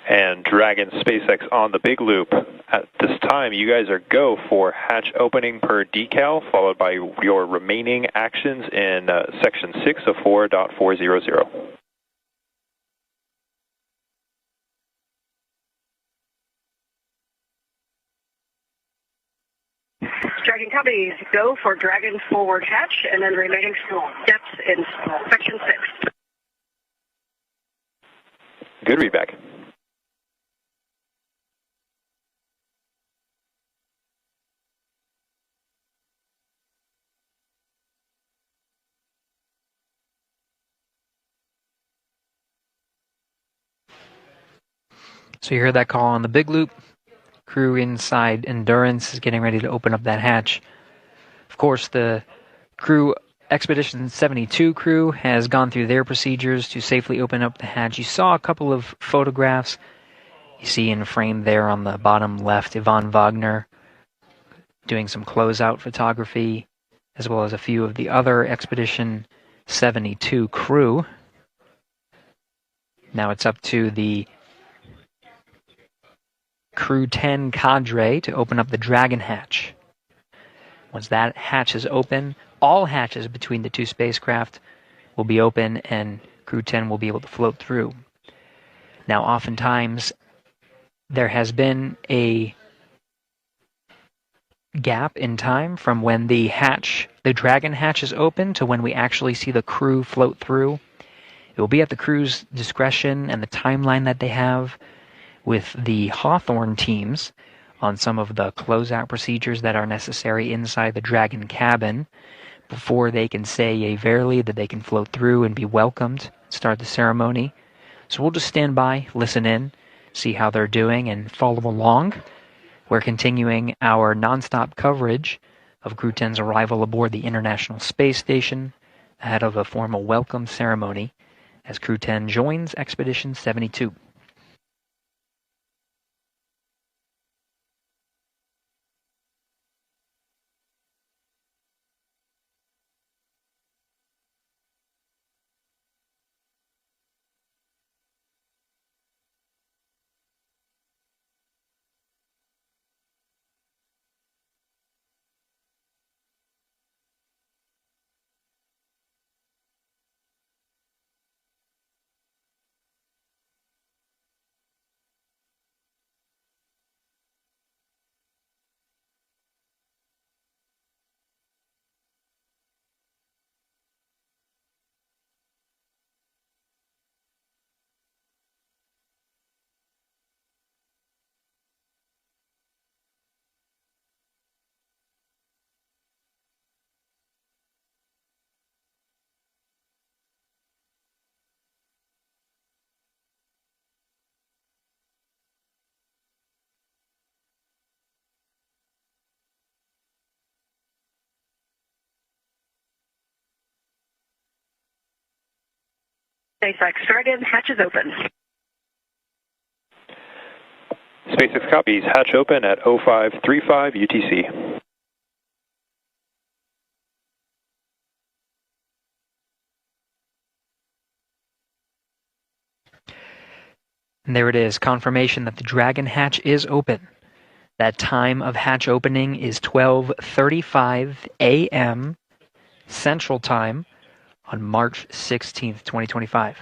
And Dragon SpaceX on the big loop. At this time, you guys are go for hatch opening per decal, followed by your remaining actions in section 6 of 4.400. Dragon copy. Go for Dragon forward hatch and then remaining steps in section 6. Good readback. So you heard that call on the big loop. Crew inside Endurance is getting ready to open up that hatch. Of course, the crew Expedition 72 crew has gone through their procedures to safely open up the hatch. You saw a couple of photographs. You see in frame there on the bottom left, Yvonne Wagner doing some closeout photography, as well as a few of the other Expedition 72 crew. Now it's up to the Crew 10 cadre to open up the Dragon hatch. Once that hatch is open, all hatches between the two spacecraft will be open and Crew 10 will be able to float through. Now, oftentimes, there has been a gap in time from when the Dragon hatch is open to when we actually see the crew float through. It will be at the crew's discretion and the timeline that they have with the Hawthorne teams on some of the closeout procedures that are necessary inside the Dragon cabin before they can say yea verily that they can float through and be welcomed, start the ceremony. So we'll just stand by, listen in, see how they're doing, and follow along. We're continuing our nonstop coverage of Crew 10's arrival aboard the International Space Station ahead of a formal welcome ceremony as Crew 10 joins Expedition 72. SpaceX Dragon, hatch is open. SpaceX copies, hatch open at 0535 UTC. And there it is, confirmation that the Dragon hatch is open. That time of hatch opening is 12:35 a.m. Central Time on March 16th, 2025.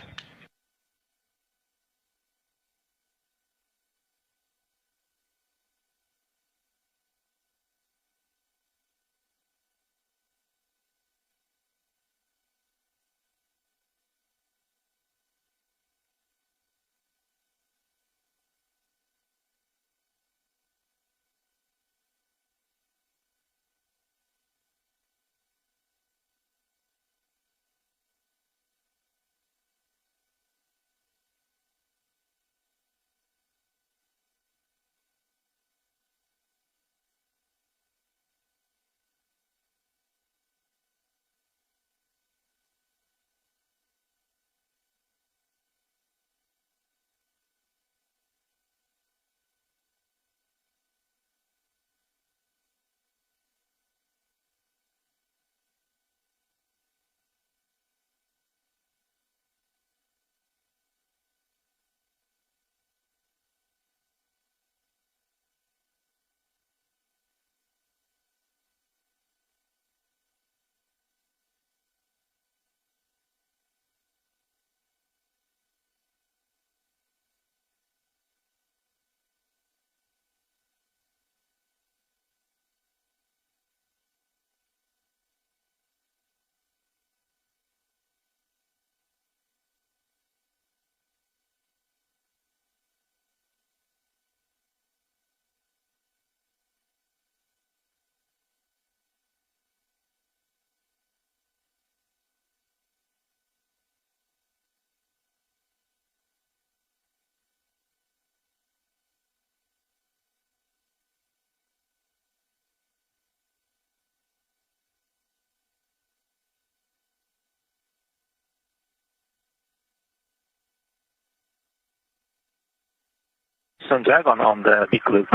Houston Dragon on the big loop.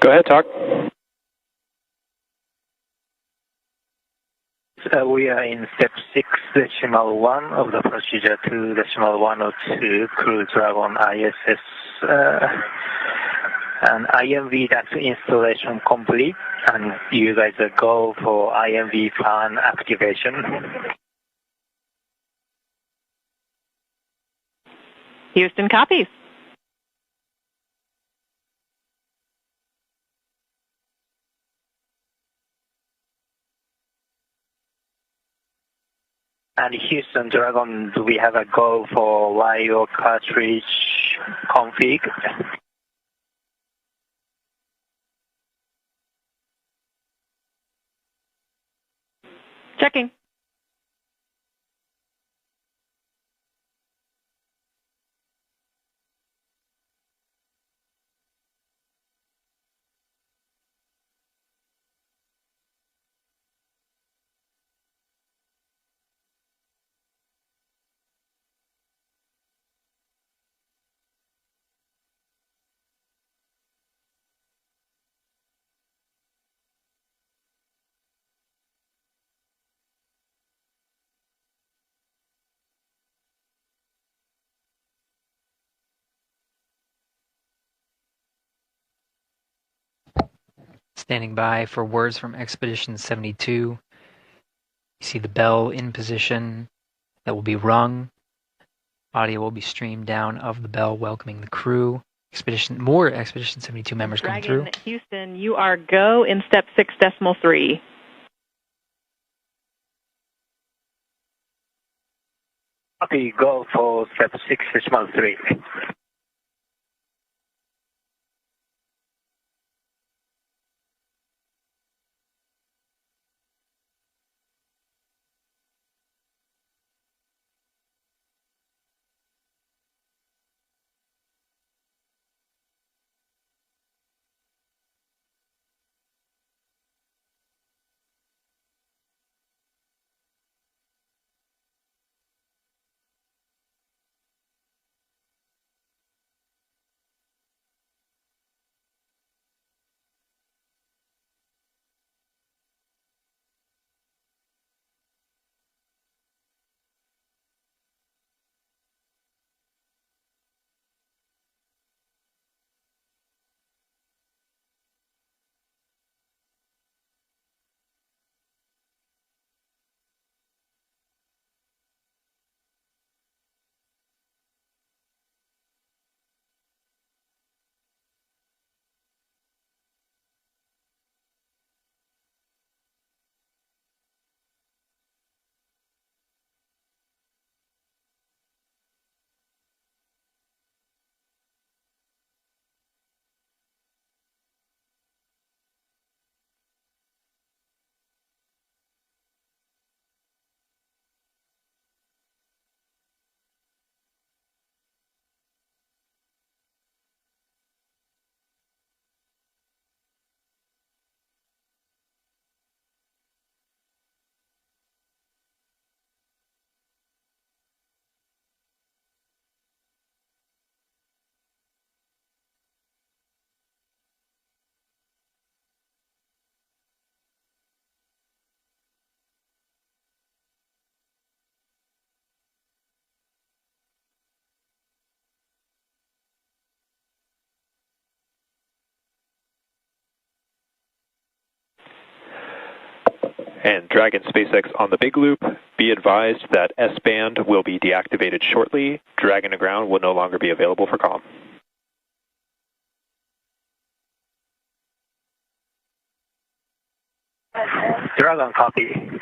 Go ahead, talk. We are in step 6.1 of the procedure 2.102 Crew Dragon ISS and IMV duct installation complete, and you guys go for IMV fan activation. Houston copies. And Houston Dragon, do we have a go for YO cartridge config? Checking. Standing by for words from Expedition 72. You see the bell in position that will be rung. Audio will be streamed down of the bell welcoming the crew. More Expedition 72 members coming through. Dragon Houston, you are go in step 6.3. Copy, go for step 6.3. And Dragon SpaceX on the big loop, be advised that S-band will be deactivated shortly. Dragon to ground will no longer be available for comm. Dragon copy.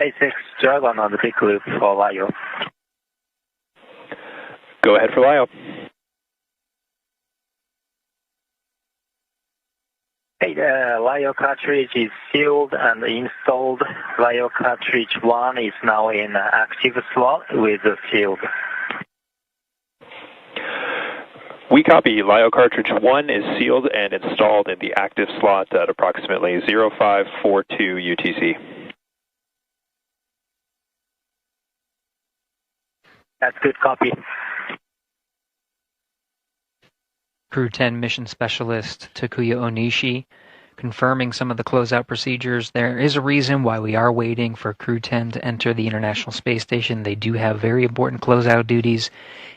SpaceX Dragon on the big loop for LIO. Go ahead for LIO. Hey, the LIO cartridge is sealed and installed. LIO cartridge 1 is now in active slot with the field. We copy. LIO cartridge 1 is sealed and installed in the active slot at approximately 0542 UTC. That's good copy. Crew 10 mission specialist Takuya Onishi confirming some of the closeout procedures. There is a reason why we are waiting for Crew 10 to enter the International Space Station. They do have very important closeout duties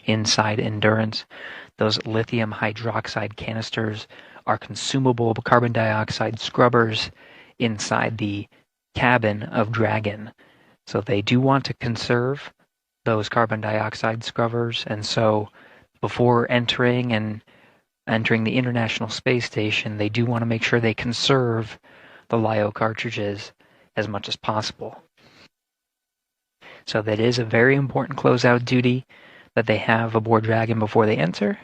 inside Endurance. Those lithium hydroxide canisters are consumable carbon dioxide scrubbers inside the cabin of Dragon. So they do want to conserve those carbon dioxide scrubbers, and so before entering the International Space Station, they do want to make sure they conserve the LIO cartridges as much as possible. So that is a very important closeout duty that they have aboard Dragon before they enter.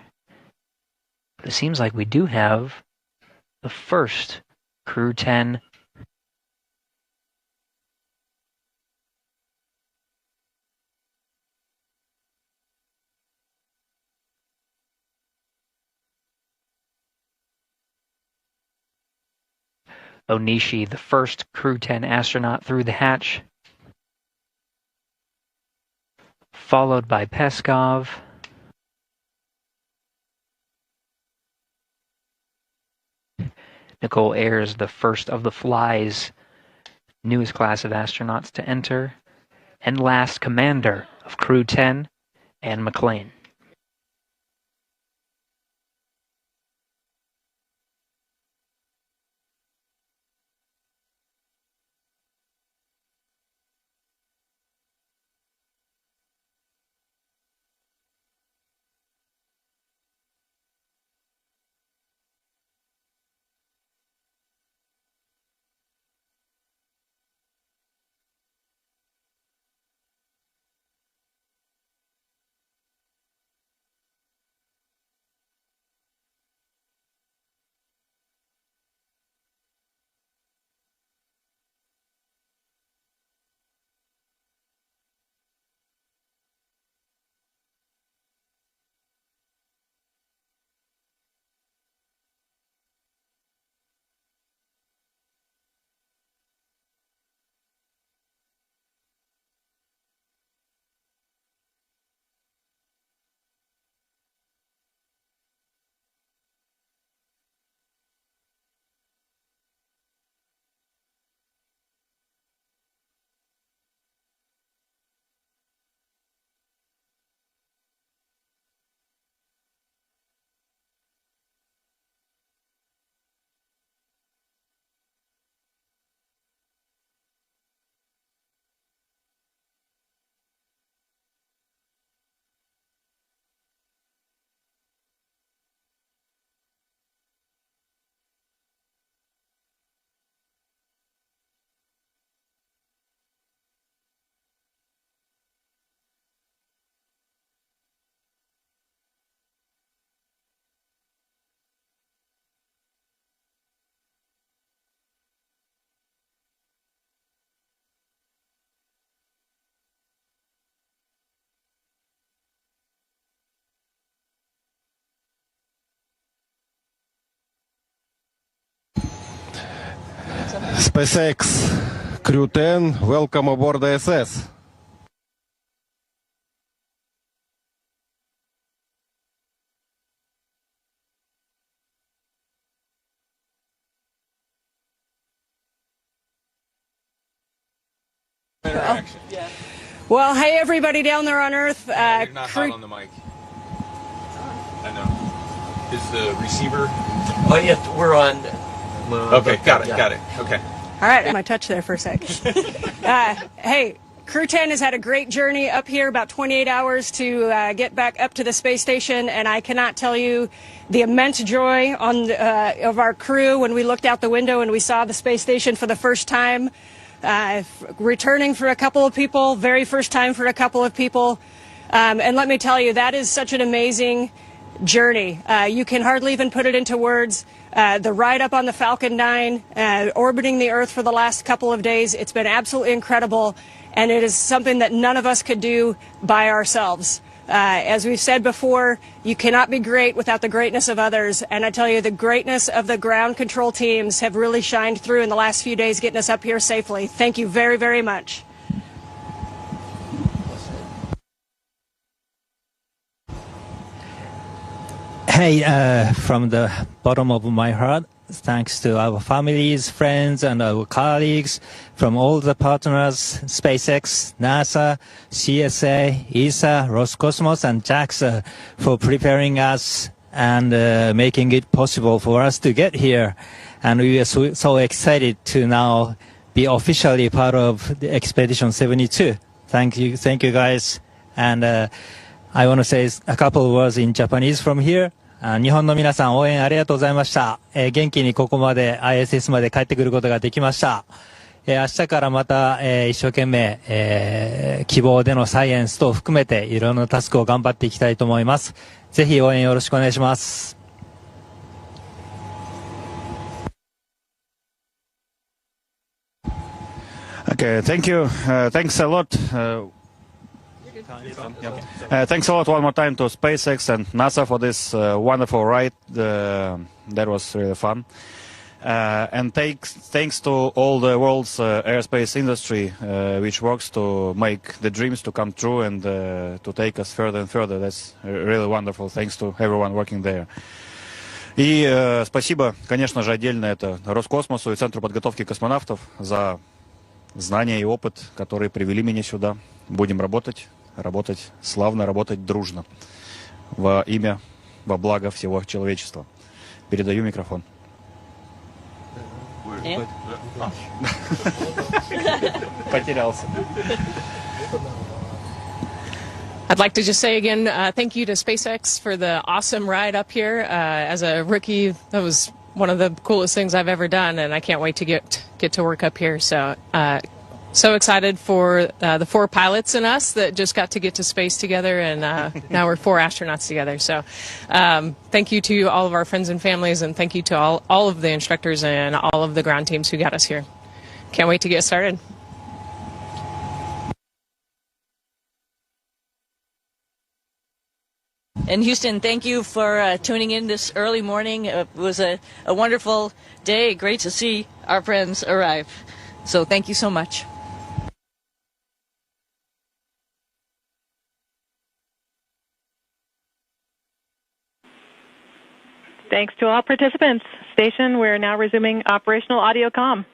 But it seems like we do have the first Crew 10 Onishi, the first Crew 10 astronaut through the hatch, followed by Peskov, Nicole Ayers, the first of the Fly's newest class of astronauts to enter, and last, commander of Crew 10, Anne McLean. SpaceX Crew 10, welcome aboard the ISS. Well, hey, everybody down there on Earth. You're not hot on the mic. I know. Is the receiver? Oh, yeah, we're on. Okay, got it. Okay. All right, my touch there for a sec. Hey, Crew 10 has had a great journey up here, about 28 hours to get back up to the space station, and I cannot tell you the immense joy of our crew when we looked out the window and we saw the space station for the first time. Returning for a couple of people, very first time for a couple of people. And let me tell you, that is such an amazing journey. You can hardly even put it into words. The ride up on the Falcon 9, orbiting the Earth for the last couple of days, it's been absolutely incredible. And it is something that none of us could do by ourselves. As we've said before, you cannot be great without the greatness of others. And I tell you, the greatness of the ground control teams have really shined through in the last few days, getting us up here safely. Thank you very, very much. Hey, from the bottom of my heart, thanks to our families, friends, and our colleagues from all the partners, SpaceX, NASA, CSA, ESA, Roscosmos, and JAXA for preparing us and making it possible for us to get here. And we are so excited to now be officially part of the Expedition 72. Thank you guys. And I want to say a couple of words in Japanese from here. 日本の皆さん応援ありがとうございました。元気にここまで ISS まで帰ってくることができました。明日からまた、一生懸命、希望でのサイエンス等含めていろんなタスクを頑張っていきたいと思います。ぜひ応援よろしくお願いします。Okay, thank you. Thanks a lot. Thanks a lot one more time to SpaceX and NASA for this wonderful ride. That was really fun. And thanks to all the world's aerospace industry, which works to make the dreams to come true and to take us further and further. That's really wonderful. Thanks to everyone working there. И спасибо, конечно же, отдельно это Роскосмосу и Центру подготовки космонавтов за знания и опыт, которые привели меня сюда. Будем работать славно, работать дружно во имя, во благо всего человечества. Передаю микрофон. Потерялся. I'd like to just say again, thank you to SpaceX for the awesome ride up here. As a rookie, that was one of the coolest things I've ever done, and I can't wait to get to work up here. So excited for the 4 pilots and us that just got to get to space together, and now we're 4 astronauts together. So thank you to all of our friends and families, and thank you to all of the instructors and all of the ground teams who got us here. Can't wait to get started. And Houston, thank you for tuning in this early morning. It was a wonderful day. Great to see our friends arrive. So thank you so much. Thanks to all participants. Station, we're now resuming operational audio comm.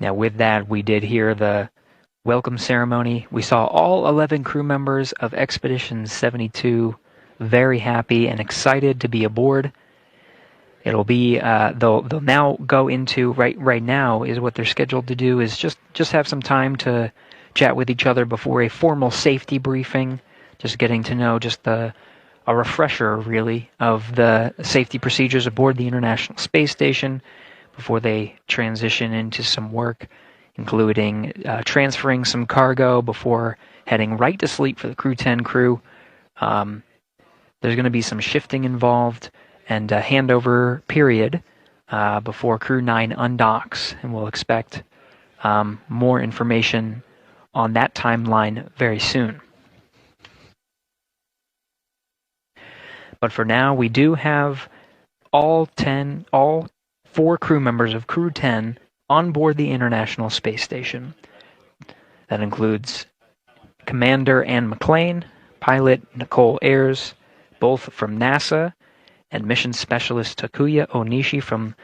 Now, with that, we did hear the welcome ceremony. We saw all 11 crew members of Expedition 72 very happy and excited to be aboard. It'll be they'll now go into right now is what they're scheduled to do is just have some time to chat with each other before a formal safety briefing, just getting to know just a refresher really of the safety procedures aboard the International Space Station before they transition into some work, including transferring some cargo before heading right to sleep for the Crew 10 crew. There's going to be some shifting involved and a handover period before Crew 9 undocks, and we'll expect more information on that timeline very soon. But for now, we do have all 4 crew members of Crew 10 on board the International Space Station. That includes Commander Anne McClain, pilot Nicole Ayers, both from NASA, and mission specialist Takuya Onishi from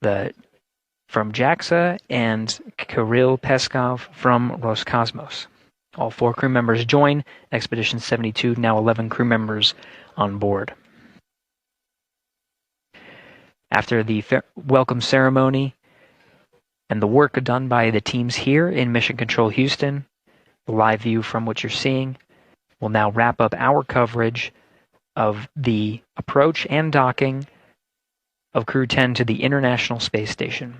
JAXA, and Kirill Peskov from Roscosmos. All 4 crew members join Expedition 72, now 11 crew members on board. After the welcome ceremony and the work done by the teams here in Mission Control Houston, the live view from what you're seeing, will now wrap up our coverage of the approach and docking of Crew 10 to the International Space Station.